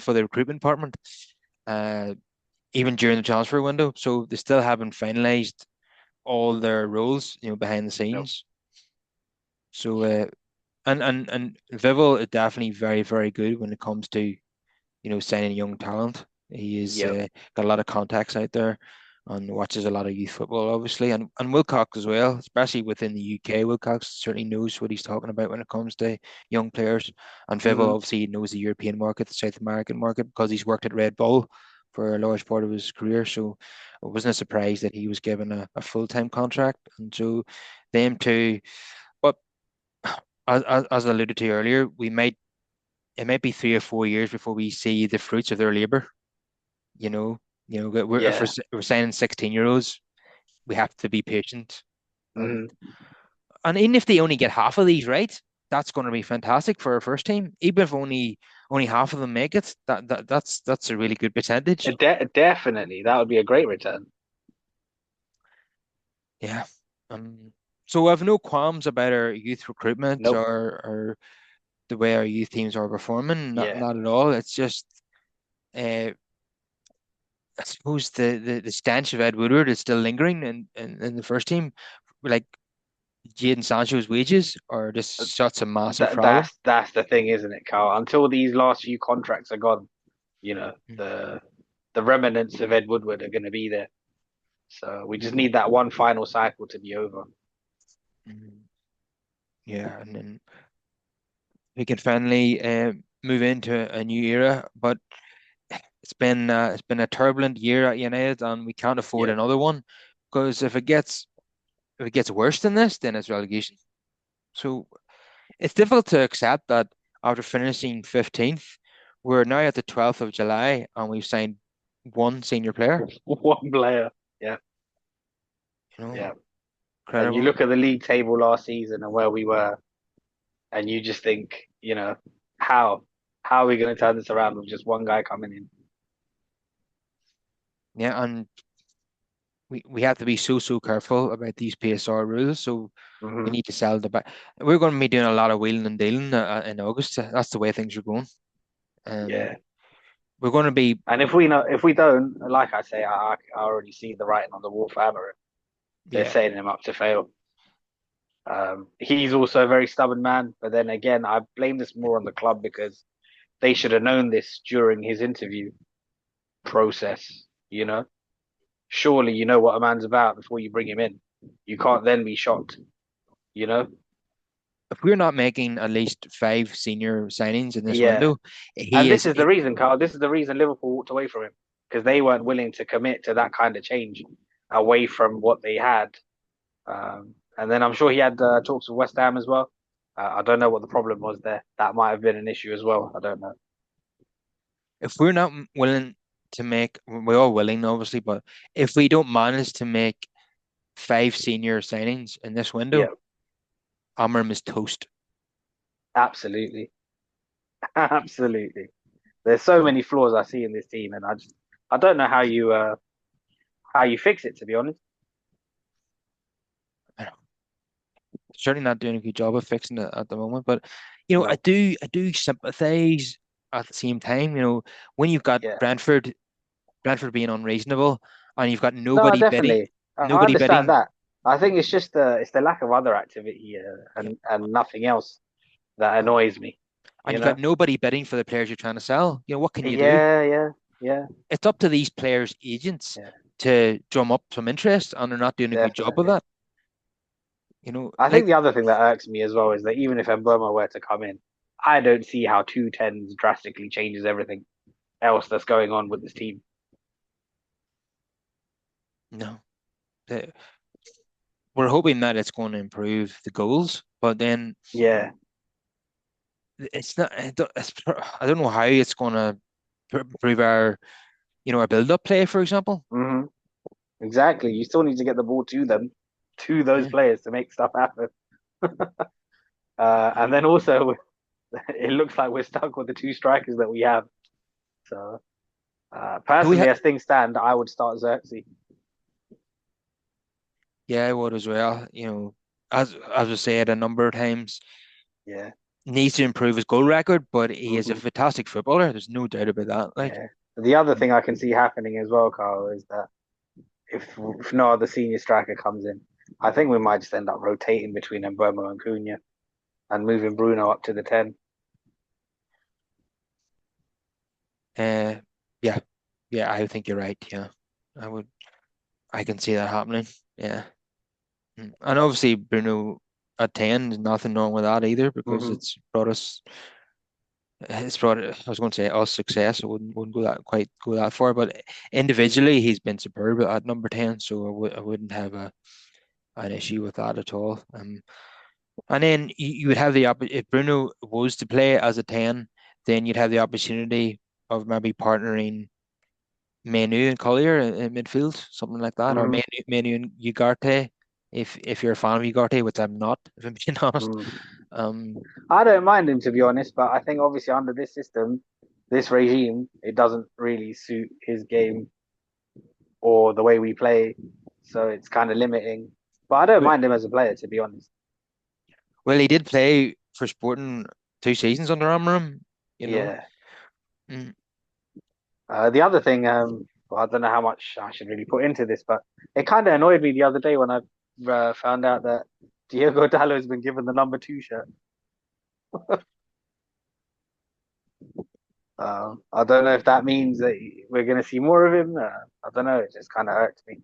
for the recruitment department, uh, even during the transfer window. So they still haven't finalized all their roles, behind the Nope. scenes. So and Vival is definitely very, very good when it comes to signing young talent. He is Yep. got a lot of contacts out there and watches a lot of youth football, obviously, and Wilcox as well, especially within the UK. Wilcox certainly knows what he's talking about when it comes to young players, and Vivo Hmm. obviously knows the European market, the South American market, because he's worked at Red Bull for a large part of his career. So I wasn't surprised that he was given a full-time contract, and so them two. But as I alluded to earlier, we might it might be 3 or 4 years before we see the fruits of their labor. You know, if Yeah. we're signing 16-year-olds, we have to be patient. And Hmm. and even if they only get half of these right, that's going to be fantastic for our first team. Even if only half of them make it, that's a really good percentage. Definitely, that would be a great return. Yeah. Um. So I have no qualms about our youth recruitment Nope. or the way our youth teams are performing. Not Yeah. not at all. It's just uh, I suppose the stench of Ed Woodward is still lingering in the first team. Like Jadon Sancho's wages are just such a massive That problem. that's the thing, isn't it, Carl? Until these last few contracts are gone, Mm, the remnants of Ed Woodward are going to be there. So we just need that one final cycle to be over. mm. Yeah, and then we can finally move into a new era. But it's been a turbulent year at United, and we can't afford Yep. another one because if it gets worse than this, then it's relegation. So it's difficult to accept that after finishing 15th, we're now at the 12th of July and we've signed one senior player. One player. Yeah. You know, Yeah. And you incredible. look at the league table last season and where we were, and you just think, how how are we going to turn this around with just one guy coming in? Yeah, and we have to be so careful about these PSR rules. So we Hmm. need to sell the back. We're going to be doing a lot of wheeling and dealing in August. That's the way things are going. Um, Yeah. we're going to be, And if we don't, like I say, I already see the writing on the wall for Amarim. They're yeah. setting him up to fail. He's also a very stubborn man, but then again, I blame this more on the club because they should have known this during his interview process. Surely you know what a man's about before you bring him in. You can't then be shocked. You know, If we're not making at least five senior signings in this yeah. window, And he this is. is the reason, Carl. This is the reason Liverpool walked away from him because they weren't willing to commit to that kind of change away from what they had. And then I'm sure he had talks with West Ham as well. I don't know what the problem was there. That might have been an issue as well. I don't know. If we're not willing. to make, we're all willing, obviously, but if we don't manage to make five senior signings in this Yeah, window, Amram is toast. absolutely, absolutely. There's so many flaws I see in this team, and I don't know how you fix it, to be honest. I know, certainly not doing a good job of fixing it at the moment, but No, I do sympathise at the same time. When you've got yeah, Brentford being unreasonable, and you've got no, definitely. I nobody understand bidding, that. I think it's just the lack of other activity yeah, and nothing else that and, annoys me. and You you've got know? nobody bidding for the players you're trying to sell. What can you do? Yeah, yeah, yeah, It's up to these players' agents yeah, to drum up some interest, and they're not doing a good job of definitely. that. I think Like, the other thing that irks me as well is that even if Mboma were to come in, I don't see how two tens drastically changes everything else that's going on with this team. no, the- we're hoping that it's going to improve the goals, but then Yeah. it's not. I don't know how it's going to improve our build-up play, for example. Hmm. Exactly. You still need to get the ball to them, to those Yeah, players to make stuff happen. And then also, it looks like we're stuck with the two strikers that we have. So, do we personally, have? as things stand, I would start Xerxes. Yeah, I would as well. As I said a number of times, Yeah. needs to improve his goal record, but he is a Hmm. fantastic footballer. There's no doubt about that. Like, Yeah. The other thing I can see happening as well, Carl, is that if no other senior striker comes in, I think we might just end up rotating between Mbomo and Cunha and moving Bruno up to the 10. uh, yeah, yeah, I think you're right. Yeah, I would. I can see that happening. Yeah. And obviously Bruno at 10, there's nothing wrong with that either because Hmm. it's brought I was going to say us success. I wouldn't go that far, but individually he's been superb at number 10, so I wouldn't have an issue with that at all. And then you would have if Bruno was to play as a 10, then you'd have the opportunity of maybe partnering Menu and Collier in midfield, something like that, or Hmm. Menu and Ugarte, if you're a fan of Ugarte, which I'm not, if I'm being honest. Mm. Um, I don't mind him to be honest, but I think obviously under this system, this regime, it doesn't really suit his game or the way we play. So it's kind of limiting. But I don't but, mind him as a player, to be honest. well, he did play for Sporting 2 seasons under Amram, you know. Yeah. Mm. The other thing, well, I don't know how much I should really put into this, but it kind of annoyed me the other day when I found out that Diego Dallo has been given the number two shirt. I don't know if that means that we're going to see more of him. I don't know. It just kind of hurts me.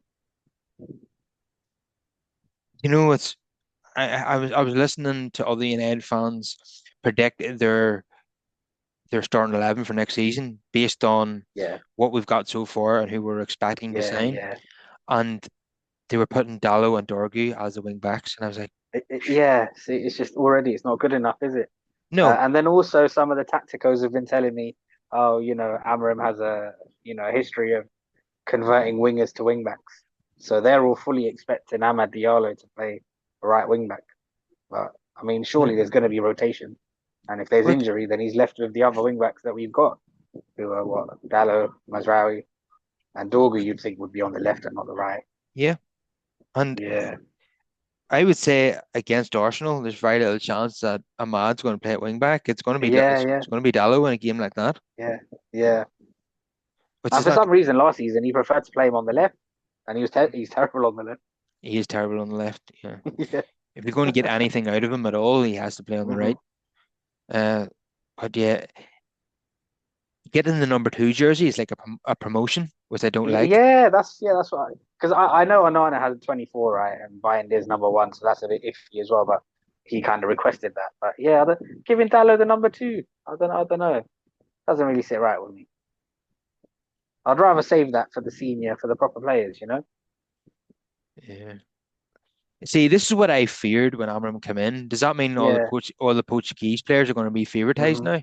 You know, it's I was listening to other United fans predict their starting 11 for next season based on Yeah, what we've got so far and who we're expecting to yeah, sign, yeah. and they were putting Dallo and Dorgu as the wing backs, and I was like, Yeah, see, it's just already it's not good enough, is it? no. And then also some of the tacticos have been telling me, oh, Amarim has a history of converting wingers to wing backs, so they're all fully expecting Amad Diallo to play right wing back. But I mean, surely there's going to be rotation, and if there's Well, injury, then he's left with the other wing backs that we've got, who are what Dallo, Mazraoui, and Dorgu. You'd think would be on the left and not the right. yeah, and Yeah, I would say against Arsenal, there's very little chance that Ahmad's going to play at wing back. yeah, It's yeah, going to be Dallo in a game like that, yeah, yeah. which And is for not. some reason, last season he preferred to play him on the left, and he's terrible on the left. He is terrible on the left. Yeah, Yeah. if you're going to get anything out of him at all, he has to play on the Hmm. right. Uh, but yeah, getting the number two jersey is like a promotion, which I don't like. That's what because I know Onana has 24 right, and Bayern is number one, so that's a bit iffy as well. But he kind of requested that. But yeah, giving Dallo the number two, I don't know. Doesn't really sit right with me. I'd rather save that for the senior, for the proper players. Yeah. See, this is what I feared when Amram came in. Does that mean Yeah. all the Portuguese players are going to be favoritized Hmm. now?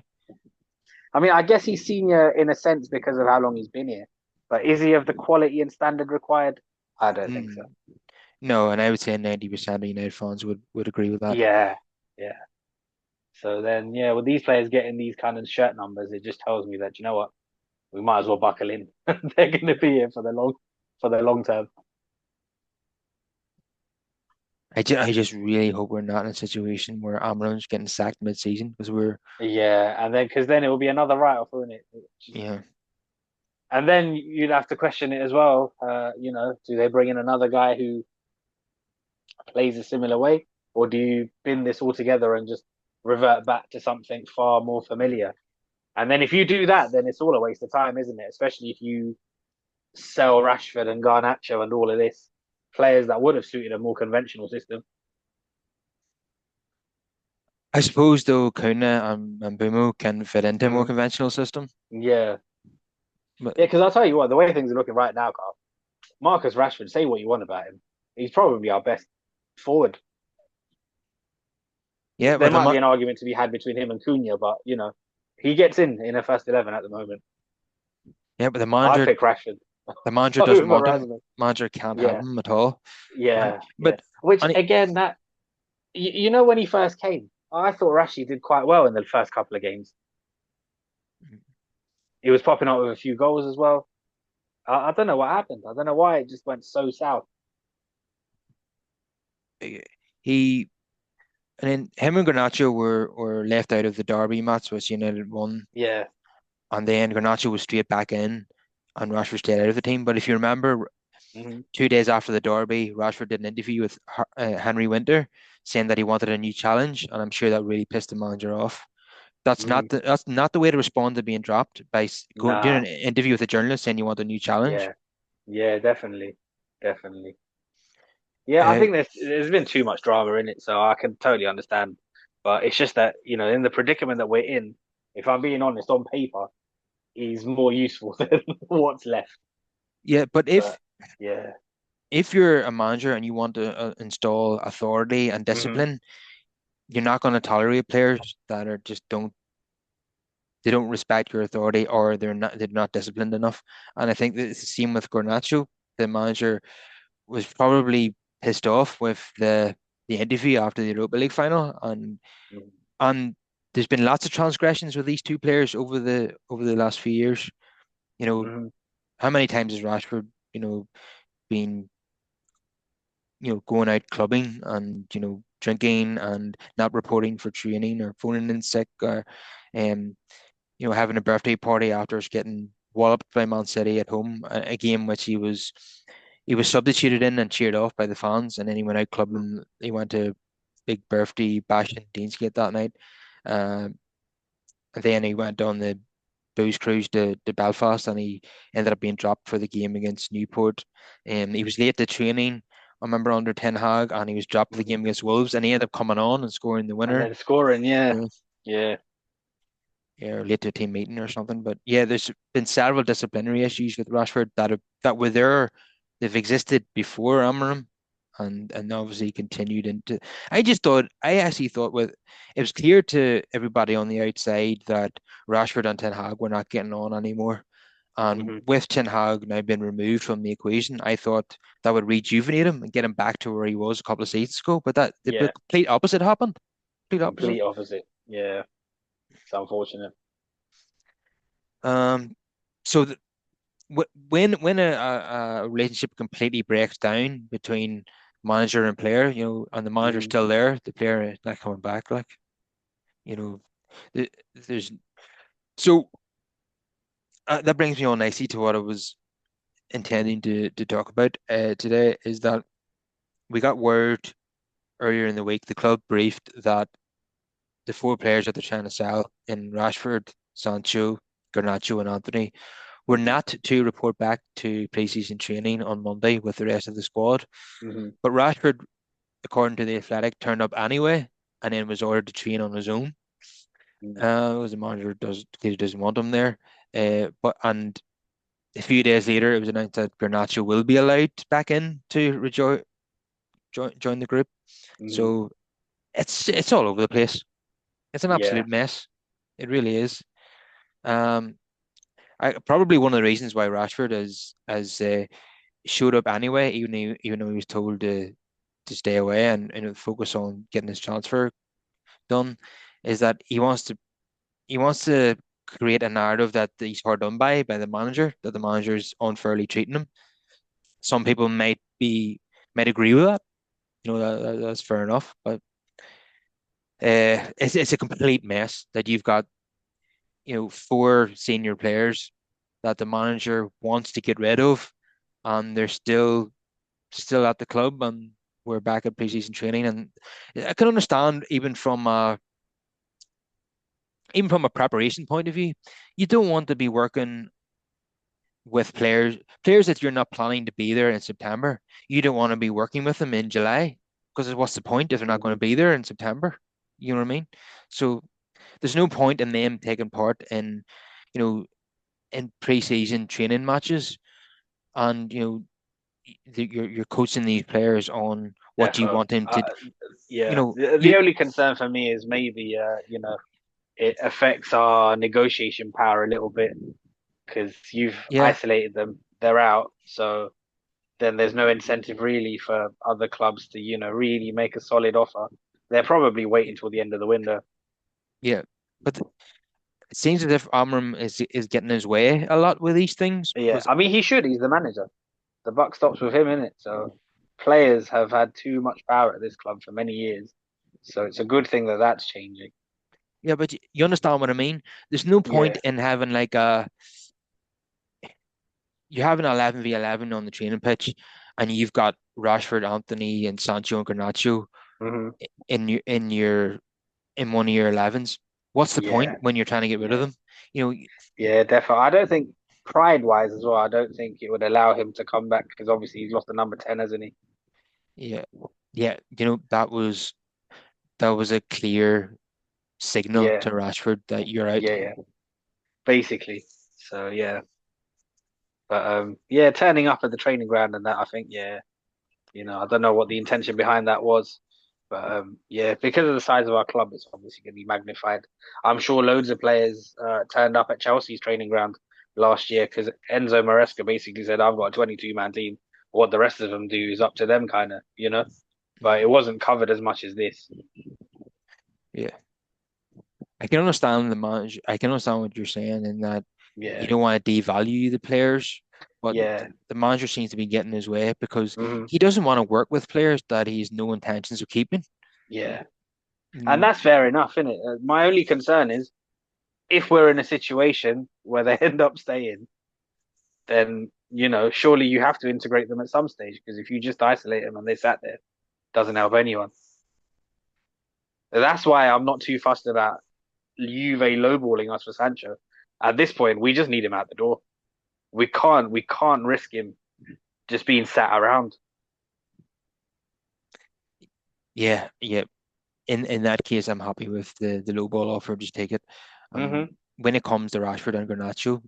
I mean, I guess he's senior in a sense because of how long he's been here. But is he of the quality and standard required? I don't think so. Mm, no, and I would say 90% of United fans would agree with that. Yeah, yeah. So then, yeah, with these players getting these kind of shirt numbers, it just tells me that you know what, we might as well buckle in. They're going to be here for the long term. I just really hope we're not in a situation where Amram's getting sacked mid-season because we're, Yeah, and then because then it will be another write-off, won't it? yeah. And then you'd have to question it as well. Do they bring in another guy who plays a similar way, or do you bin this all together and just revert back to something far more familiar? And then if you do that, then it's all a waste of time, isn't it? Especially if you sell Rashford and Garnacho and all of this players that would have suited a more conventional system. I suppose though Kuna and Bumo can fit into a more Mm-hmm. conventional system, Yeah, but yeah. Because I'll tell you what, the way things are looking right now, Carl, Marcus Rashford. Say what you want about him, he's probably our best forward. yeah, There but might be an argument to be had between him and Cunha, but he gets in a first 11 at the moment. the I'd manager pick Rashford the manager doesn't over want him. Rashford. Manager can't have Yeah, him at all. yeah, yeah. But Which and again, that when he first came, I thought Rashi did quite well in the first couple of games. He was popping up with a few goals as well. I don't know what happened. I don't know why it just went so south. he and then him and Garnacho were left out of the derby match, which United won, Yeah. and then Garnacho was straight back in, and Rashford stayed out of the team. But if you remember, Hmm. 2 days after the derby, Rashford did an interview with Henry Winter, saying that he wanted a new challenge, and I'm sure that really pissed the manager off. Hmm. That's not the way to respond to being dropped by going doing Nah. an interview with a journalist saying you want a new challenge. Yeah. Yeah. Definitely. Definitely. Yeah. I Uh, think there's been too much drama in it, so I can totally understand. But it's just that in the predicament that we're in, if I'm being honest, on paper, he's more useful than what's left. yeah, but But yeah. if you're a manager and you want to install authority and Hmm. discipline, you're not going to tolerate players that are just don't they don't respect your authority or they're not disciplined enough. And I think that it's the same with Garnacho. The manager was probably pissed off with the interview after the Europa League final, and there's been lots of transgressions with these two players over the last few years. You know, Hmm. how many times has Rashford, been going out clubbing and drinking and not reporting for training or phoning in sick or um having a birthday party after getting walloped by Man City at home, a game which he was substituted in and cheered off by the fans, and then he went out clubbing. He went to big birthday bash in Deansgate that night. Um, and then he went on the booze cruise to Belfast, and he ended up being dropped for the game against Newport. He was late to training, I remember, under Ten Hag, and he was dropped for the Hmm. game against Wolves, and he ended up coming on and scoring the And winner. then scoring, yeah, Yeah, yeah. yeah, or late to a team meeting or something. But yeah, there's been several disciplinary issues with Rashford that were there. They've existed before Amorim, and obviously continued into. I actually thought with it was clear to everybody on the outside that Rashford and Ten Hag were not getting on anymore. And Hmm. with Ten Hag now being removed from the equation, I thought that would rejuvenate him and get him back to where he was a couple of seasons ago. But the Yeah, complete opposite happened. Complete opposite. complete opposite. Yeah, it's unfortunate. Um, so when a relationship completely breaks down between manager and player, and the manager's Hmm. still there, the player is not coming back. Like, you know, th- there's so that brings me on nicely to what I was intending to talk about today. Is that we got word earlier in the week, the club briefed that the four players that they're trying to sell in Rashford, Sancho, Garnacho, and Anthony were Hmm. not to report back to pre-season training on Monday with the rest of the squad. Hmm. But Rashford, according to the Athletic, turned up anyway and then was ordered to train on his own. Because the manager clearly doesn't want him there. But and a few days later, it was announced that Garnacho will be allowed back in to join the group. Hmm. So it's all over the place. It's an Yeah. absolute mess. It really is. Um, probably one of the reasons why Rashford has showed up anyway, even though he was told to stay away and focus on getting his transfer done, is that he wants to create a narrative that he's hard done by the manager, that the manager's unfairly treating him. Some people might agree with that. That's fair enough, but it's a complete mess that you've got, four senior players that the manager wants to get rid of, and they're still at the club, and we're back at preseason training. And I can understand even from a preparation point of view, you don't want to be working with players that you're not planning to be there in September. You don't want to be working with them in July because what's the point if they're not going to Hmm. be there in September? You know what I mean? So there's no point in them taking part you know, in pre-season training matches, and you're coaching these players on what you Defo. want them to. Yeah. The You only concern for me is maybe, it affects our negotiation power a little bit because you've yeah isolated them. They're out. So then there's no incentive really for other clubs to, really make a solid offer. They're probably waiting till the end of the window. yeah, but it seems as if Amram is getting his way a lot with these things Yeah. because I mean, he should. He's the manager. The buck stops with him, innit? So players have had too much power at this club for many years. So it's a good thing that that's changing. yeah, but you understand what I mean. There's no point Yeah. in having like a you have an 11v11 on the training pitch, and you've got Rashford, Anthony, and Sancho and Garnacho Hmm. in one of your 11s. What's the point Yeah. when you're trying to get rid of Yeah. them? You know, Yeah, definitely. I don't think pride wise as well, I don't think it would allow him to come back because obviously he's lost the number 10, hasn't he? yeah, yeah. That was a clear signal Yeah. to Rashford that you're out. Yeah, yeah. Basically. So yeah. But yeah, turning up at the training ground and that I think, yeah, I don't know what the intention behind that was. But yeah, because of the size of our club, it's obviously going to be magnified. I'm sure loads of players turned up at Chelsea's training ground last year because Enzo Maresca basically said, "I've got a 22-man team. What the rest of them do is up to them," kind of. But it Mm, wasn't covered as much as this. yeah, I can understand the manager. I can understand what you're saying in that you Yeah, don't want to devalue the players, but yeah, the manager seems to be getting his way because hmm, he doesn't want to work with players that he has no intentions of keeping. yeah. And Mm, that's fair enough, isn't it? My only concern is if we're in a situation where they end up staying, then surely you have to integrate them at some stage because if you just isolate them and they sat there, it doesn't help anyone. That's why I'm not too fussed about Juve lowballing us for Sancho. At this point, we just need him out the door. We can't risk him just being sat around. yeah, yeah. In that case, I'm happy with the low ball offer. Just take it. Hmm. When it comes to Rashford and Garnacho,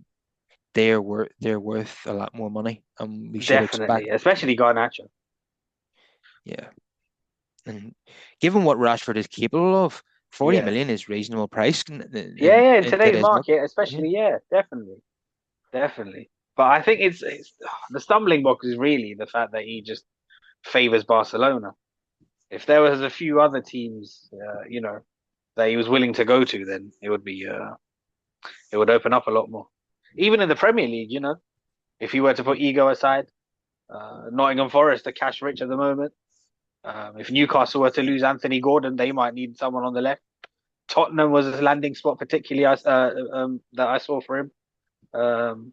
they're worth a lot more money, and we should expect. Definitely, especially Garnacho. Yeah, and given what Rashford is capable of, 40 Yeah, million is reasonable price in yeah, in, yeah. In in today's today's market. market, Yeah, especially, yeah, definitely, definitely. But I think it's the stumbling block is really the fact that he just favors Barcelona. If there was a few other teams, that he was willing to go to, then it would open up a lot more. Even in the Premier League, if you were to put ego aside, Nottingham Forest are cash rich at the moment. If Newcastle were to lose Anthony Gordon, they might need someone on the left. Tottenham was a landing spot, particularly that I saw for him. Um,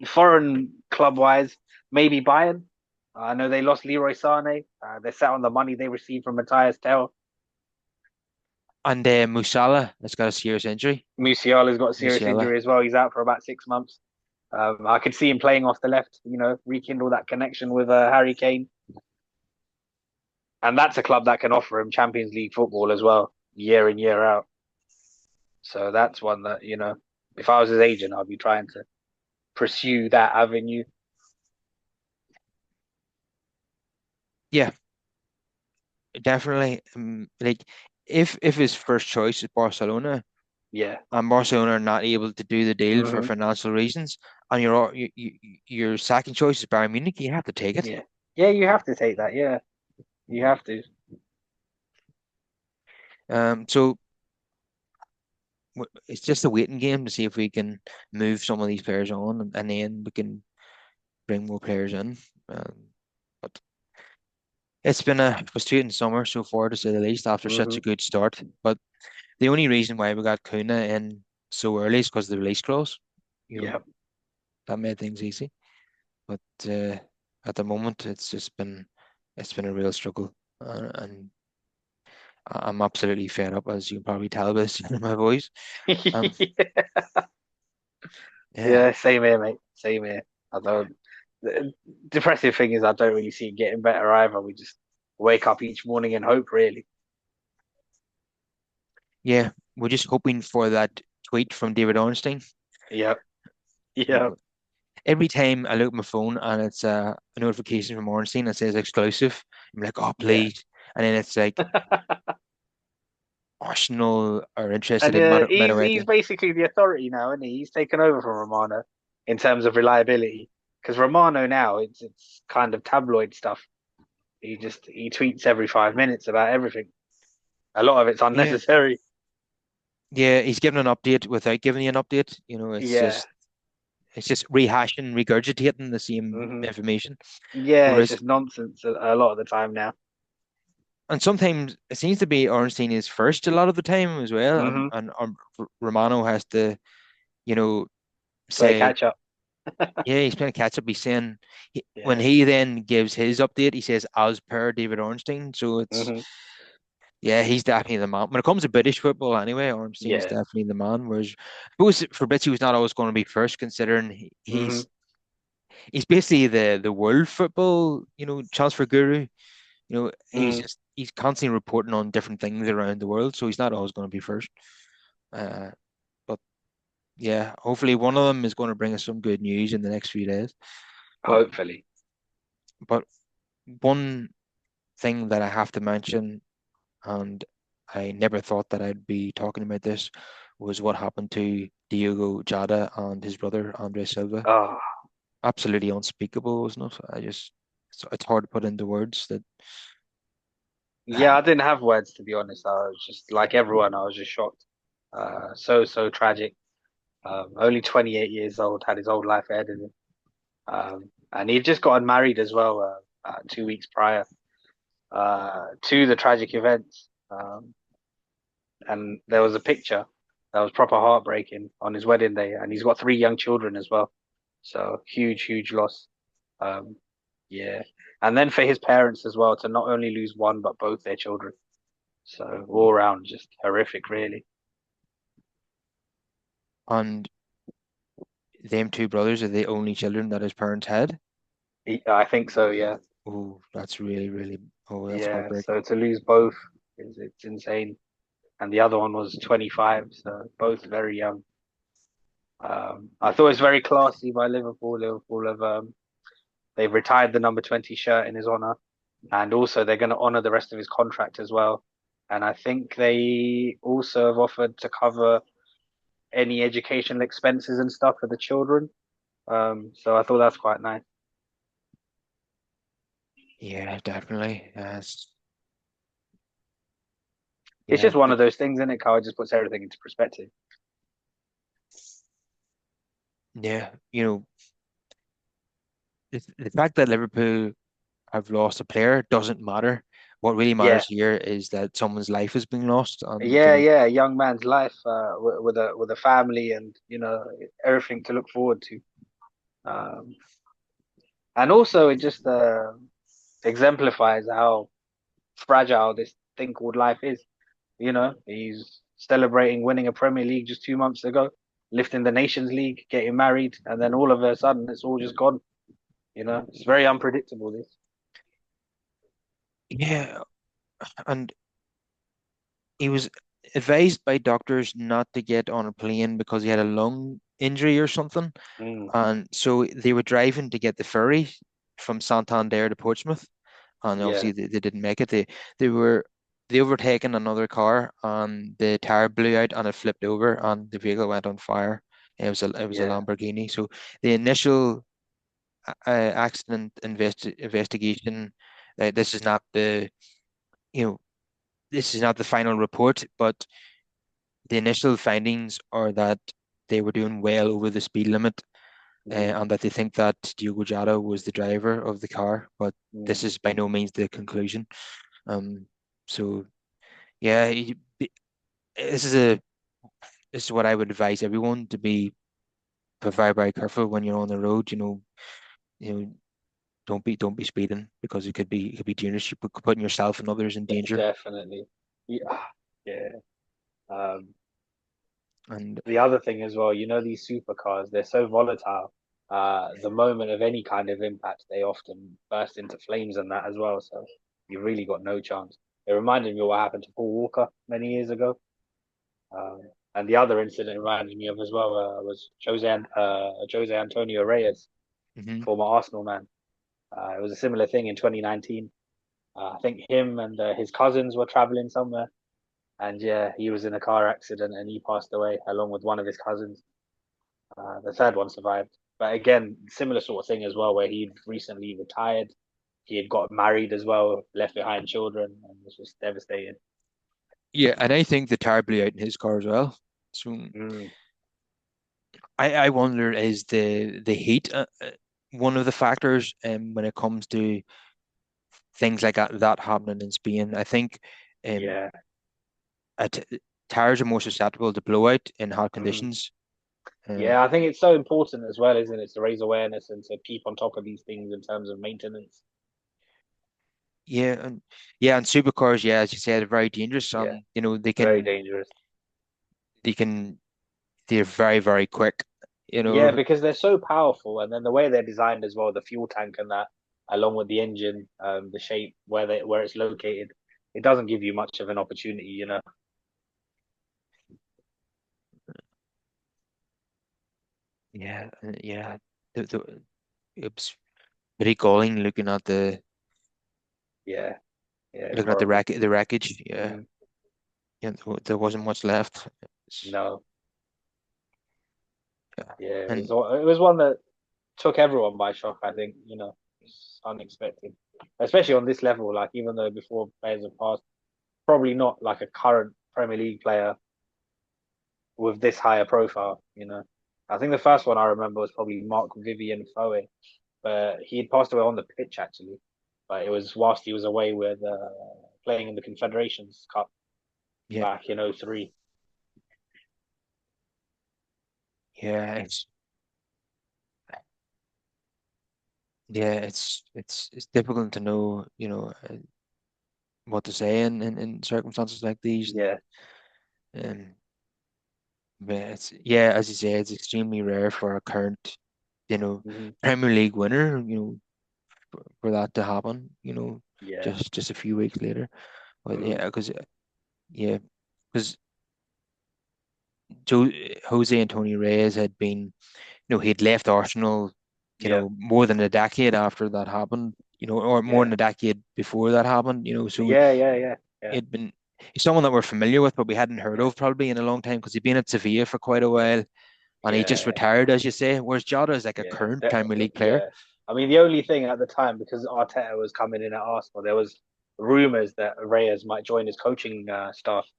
Foreign club wise, maybe Bayern. I know they lost Leroy Sane. They sat on the money they received from Matthias Tell. and Musiala has got a serious injury. Musiala's got a serious Musiala, injury as well. He's out for about 6 months. I could see him playing off the left, rekindle that connection with Harry Kane. And that's a club that can offer him Champions League football as well, year in, year out. So that's one that, if I was his agent, I'd be trying to pursue that avenue. yeah, definitely. Like if his first choice is Barcelona, Yeah. and Barcelona are not able to do the deal for Hmm. financial reasons, and your second choice is Bayern Munich, you have to take it. Yeah. Yeah, you have to take that. Yeah, you have to. So it's just a waiting game to see if we can move some of these players on, and then we can bring more players in. Um, but it's been a frustrating summer so far, to say the least, after such a Hmm. good start. But the only reason why we got Kuna in so early is because of the release clause. You know, Yeah. that made things easy. But at the moment, it's been a real struggle, and I'm absolutely fed up, as you can probably tell by the sound of my voice. Um, yeah, Yeah, same here, mate. Same here. I don't. The depressive thing is, I don't really see it getting better either. We just wake up each morning and hope, really. yeah, we're just hoping for that tweet from David Ornstein. Yep. You Yep. know, every time I look at my phone and it's a notification from Ornstein that says exclusive, I'm like, oh, Yeah. please. And then it's like Arsenal are interested And in he's Madueke. basically the authority now, isn't he? He's taken over from Romano in terms of reliability. Because Romano now, it's kind of tabloid stuff. He tweets every 5 minutes about everything. A lot of it's Yeah, unnecessary. yeah, he's given an update without giving you an update. Yeah. It's just rehashing, regurgitating the same Hmm. information. Yeah, it's Whereas, just nonsense a lot of the time now. and sometimes it seems to be Ornstein is first a lot of the time as well, Hmm. and Romano has to, you know, Play say, catch up. yeah, he's playing catch up. He's saying when Yeah. he then gives his update, he says as per David Ornstein. So it's Hmm. yeah, he's definitely the man. When it comes to British football, anyway, Ornstein's Yeah. definitely the man. Whereas I suppose Fabrizio was not always going to be first, considering Hmm. he's basically the world football, transfer guru. Hmm. He's constantly reporting on different things around the world, so he's not always going to be first. Uh, but yeah, hopefully one of them is going to bring us some good news in the next few days. But Hopefully. but one thing that I have to mention, and I never thought that I'd be talking about this, was what happened to Diogo Jota and his brother Andre Silva. Oh, Absolutely unspeakable, wasn't it? It's hard to put into words that. yeah, I didn't have words to be honest. I was just like everyone, I was just shocked. So tragic. Only 28 years old, had his whole life ahead of him. And he'd just gotten married as well, 2 weeks prior to the tragic events. And there was a picture that was proper heartbreaking on his wedding day, and he's got three young children as well. So huge, huge loss. Um, yeah, and then for his parents as well to not only lose one but both their children. So all around, just horrific, really. And them two brothers are the only children that his parents had. I think so. Yeah, Oh, that's really, really, oh, that's yeah. heartbreaking. So to lose both is it's insane. And the other one was 25, so both very young. I thought it was very classy by Liverpool. Liverpool have they've retired the number 20 shirt in his honor, and also they're going to honor the rest of his contract as well. And I think they also have offered to cover any educational expenses and stuff for the children. So I thought that's quite nice. Yeah, definitely. It's Yeah, just one of those things, isn't it? How it just puts everything into perspective. yeah. The fact that Liverpool have lost a player doesn't matter. What really Yeah, matters here is that someone's life has been lost, and yeah. A young man's life with a family and everything to look forward to. Um, and also it just exemplifies how fragile this thing called life is. He's celebrating winning a Premier League just 2 months ago, lifting the Nations League, getting married, and then all of a sudden it's all just gone. It's very unpredictable. This. yeah, and he was advised by doctors not to get on a plane because he had a lung injury or something. Mm, And so they were driving to get the ferry from Santander to Portsmouth. And yeah. obviously they didn't make it. They were they overtaken another car and the tire blew out and it flipped over and the vehicle went on fire. It was a Yeah. Lamborghini. So the initial accident investigation, this is not the you know this is not the final report, but the initial findings are that they were doing well over the speed limit, Mm, and that they think that Diogo Jota was the driver of the car, but this mm, is by no means the conclusion. Um, so yeah, this is a this is what I would advise everyone to be very, very careful when you're on the road. You know, don't be speeding because it could be dangerous. You could putting yourself and others in danger. definitely. Yeah. Yeah. Um, And the other thing as well, these supercars, they're so volatile. The moment of any kind of impact, they often burst into flames and that as well. So you've really got no chance. It reminded me of what happened to Paul Walker many years ago. Um, and the other incident it reminded me of as well was Jose Antonio Reyes, mhm. former Arsenal man. It was a similar thing in 2019. I think him and his cousins were traveling somewhere, and yeah, he was in a car accident and he passed away along with one of his cousins. The third one survived, but again, similar sort of thing as well, where he'd recently retired. He had got married as well, left behind children, and was just devastated. Yeah, and I think the tire blew out in his car as well. So Mm, I wonder, is the heat one of the factors when it comes to things like that happening in Spain? I think um, yeah. a tires are more susceptible to blowout in hot Mhm. conditions. Um, Yeah, I think it's so important as well, isn't it, to raise awareness and to keep on top of these things in terms of maintenance. yeah, and supercars, yeah, as you said, are very dangerous. Yeah, They very can dangerous. they can they're very, very quick. You Yeah, know, because they're so powerful, and then the way they're designed as well, the fuel tank and that, along with the engine, the shape where it's located, it doesn't give you much of an opportunity. yeah, yeah. It was pretty galling Yeah, yeah, it's looking at horrible. the wreckage. Yeah, Hmm. yeah. There wasn't much left. It's- No, yeah, yeah, and it was one that took everyone by shock. I think it's unexpected, especially on this level. Like even though before players have passed, probably not like a current Premier League player with this higher profile. I think the first one I remember was probably Mark Vivian Foe, but he had passed away on the pitch actually. But it was whilst he was away with playing in the Confederations Cup yeah, back in '03. yeah. It's difficult to know, what to say in circumstances like these, Yeah. and but yeah, as you say, it's extremely rare for a current, Hmm. Premier League winner, for that to happen, Yeah. just a few weeks later. But Hmm. yeah, because Joe, Jose Antonio Reyes had been, he'd left Arsenal, Yeah. more than a decade after that happened, or more Yeah. than a decade before that happened, so Yeah. Yeah. Yeah. Yeah. he'd been he's someone that we're familiar with, but we hadn't heard Yeah. of probably in a long time because he'd been at Sevilla for quite a while and he just Yeah. retired, as you say. Whereas Jota is like a Yeah. current Premier League player, Yeah. I mean, the only thing at the time, because Arteta was coming in at Arsenal, there was rumors that Reyes might join his coaching staff,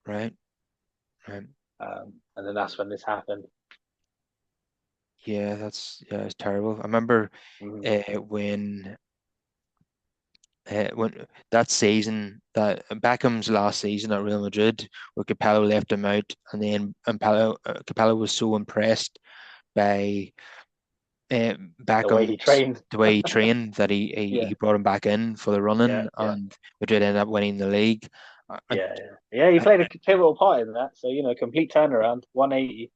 right? Right. and then that's when this happened. Yeah, it's terrible. I remember Hmm. when that season, that Beckham's last season at Real Madrid, where Capello left him out, and then Capello was so impressed by The way he Beckham's trained. the way he trained that Yeah. he brought him back in for the Yeah. running, Yeah. and Madrid ended up winning the league. And Yeah. Yeah. Yeah. He played a pivotal part in that. So complete turnaround, 180.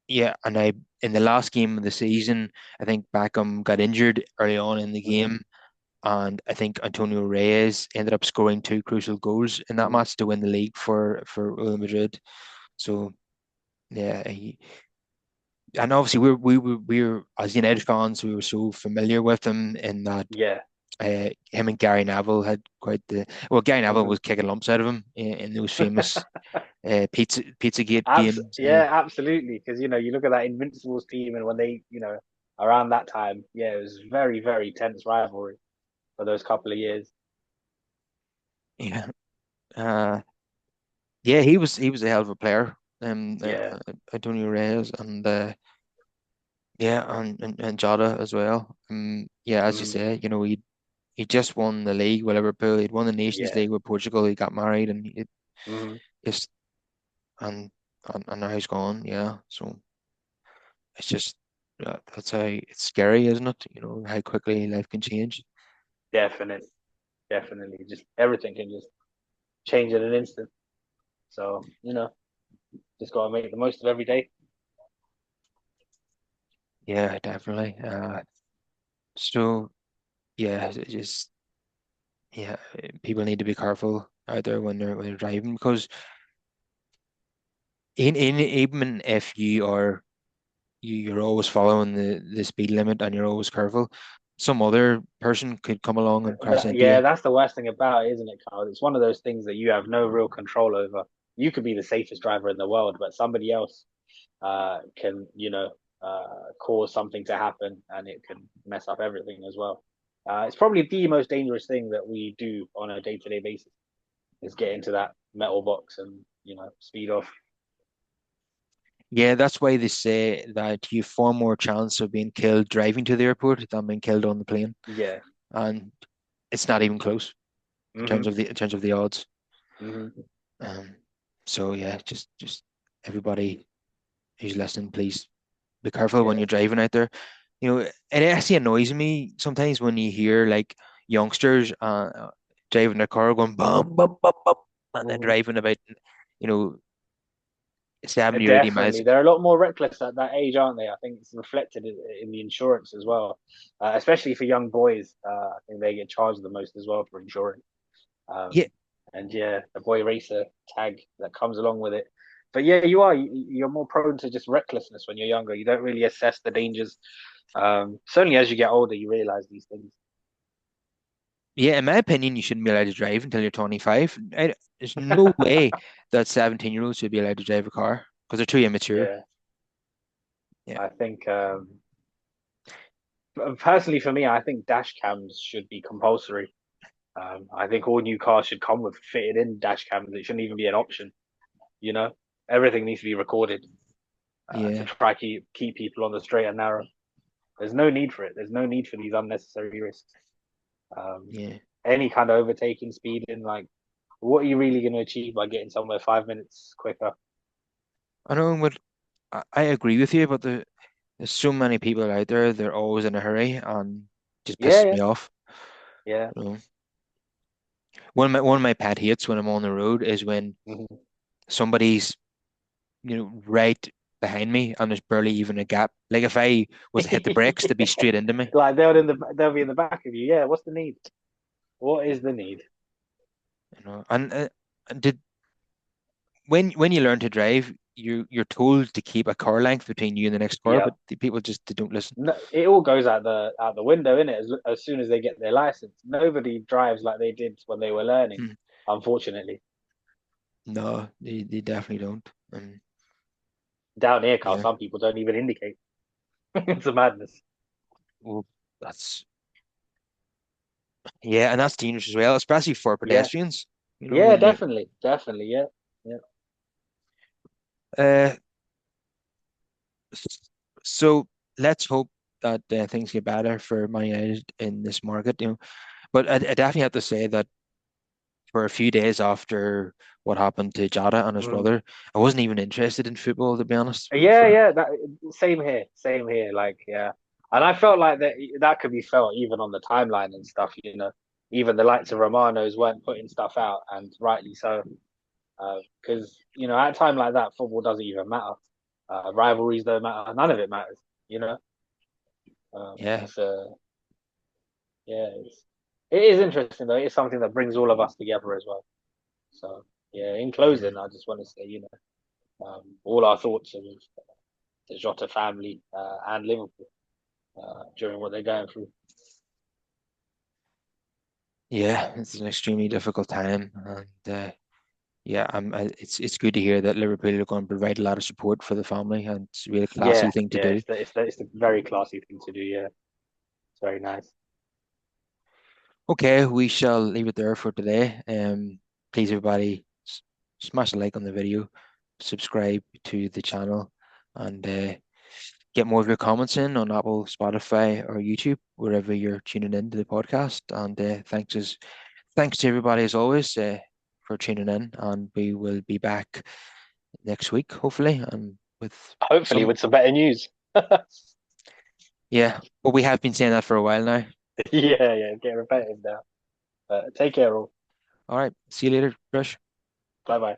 yeah, and I in the last game of the season, I think Beckham got injured early on in the Hmm. game, and I think Antonio Reyes ended up scoring two crucial goals in that Hmm. match to win the league for Real Madrid. So yeah, and obviously we were as United fans, we were so familiar with him in that Yeah. Him and Gary Neville had quite the well. Gary Neville Mhm. was kicking lumps out of him in those famous Pizzagate games. Yeah, absolutely. Because you look at that Invincibles team, and when they, around that time, yeah, it was very, very tense rivalry for those couple of years. Yeah, uh, yeah, he was a hell of a player. Yeah. Antonio Reyes and yeah, and Jota as well. Yeah, as you Mm, say, he just won the league with Liverpool. He'd won the Nations yeah. League with Portugal. He got married, and it Hmm. just and and now he's gone. Yeah, so it's just that's how it's scary, isn't it? How quickly life can change. Definitely, definitely. Just everything can just change in an instant. So, just gotta make the most of every day. Yeah, definitely. So yeah, just yeah, people need to be careful out there when they're driving because even if you're always following the speed limit and you're always careful, some other person could come along and crash into you. Yeah, that's the worst thing about it, isn't it, Carl? It's one of those things that you have no real control over. You could be the safest driver in the world, but somebody else can, cause something to happen, and it can mess up everything as well. It's probably the most dangerous thing that we do on a day-to-day basis is get into that metal box and, speed off. Yeah, that's why they say that you have far more chance of being killed driving to the airport than being killed on the plane, Yeah. and it's not even close Hmm. in terms of the odds. Hmm. Um, so yeah, just everybody who's listening, please be careful when Yeah. you're driving out there. It actually annoys me sometimes when you hear like youngsters driving their car going bum bum bum bum and then Hmm. driving about you know 70 or 80 miles. Definitely, they're a lot more reckless at that age, aren't they? I think it's reflected in the insurance as well, especially for young boys. I think they get charged the most as well for insurance. Yeah, Um, and yeah, the boy racer tag that comes along with it. But yeah, you're more prone to just recklessness when you're younger. You don't really assess the dangers. Certainly as you get older, you realize these things. yeah. In my opinion, you shouldn't be allowed to drive until you're 25. There's no way that 17-year-olds should be allowed to drive a car because they're too immature. Yeah, Yeah, I think personally for me, I think dash cams should be compulsory. I think all new cars should come with fitted in dash cams. It shouldn't even be an option. You know, everything needs to be recorded to yeah, try keep people on the straight and narrow. There's no need for it. There's no need for these unnecessary risks. Um, yeah. any kind of overtaking, speeding, like what are you really going to achieve by getting somewhere 5 minutes quicker? I know, but I agree with you, but there's so many people out there. They're always in a hurry and just Yeah, pisses yeah, me off. yeah. You know, one of my pet hates when I'm on the road is when Hmm. somebody's right behind me and there's barely even a gap. Like if I was to hit the brakes, they'd be straight into me. Like they'll be in the back of you. Yeah, what's the need? What is the need? And did when you learn to drive, you're told to keep a car length between you and the next car, Yeah. but the people just they don't listen. No, it all goes out the window, innit? As soon as they get their license, nobody drives like they did when they were learning. Hmm. Unfortunately, No, they definitely don't. down here, Carl, Yeah, some people don't even indicate. It's a madness. well, that's yeah, and that's dangerous as well, especially for Yeah, pedestrians. yeah, When you definitely, definitely, yeah, yeah, uh, s- so let's hope that things get better for Man United in this market. But I definitely have to say that for a few days after what happened to Jota and his mm. brother, I wasn't even interested in football, to be honest. Yeah, yeah. That same here, same here. Like, yeah, and I felt like that could be felt even on the timeline and stuff. Even the likes of Romanos weren't putting stuff out, and rightly so. Because at a time like that, football doesn't even matter. Rivalries don't matter. None of it matters. You know, Yeah, it's yeah, it is interesting though. It's something that brings all of us together as well. So yeah, in yeah, closing, I just want to say, all our thoughts are with the Jota family and Liverpool during what they're going through. Yeah, it's an extremely difficult time, and yeah, it's good to hear that Liverpool are going to provide a lot of support for the family, and it's a really classy Yeah, thing to yeah, do. it's the very classy thing to do. Yeah, it's very nice. Okay, we shall leave it there for today. Please, everybody, smash a like on the video, subscribe to the channel, and get more of your comments in on Apple, Spotify, or YouTube, wherever you're tuning in to the podcast. And thanks to everybody as always for tuning in, and we will be back next week, hopefully, and with Hopefully, some, with some better news. yeah, but we have been saying that for a while now. Yeah, yeah, get repetitive now. Take care, all. All right, see you later, Brush. Bye bye.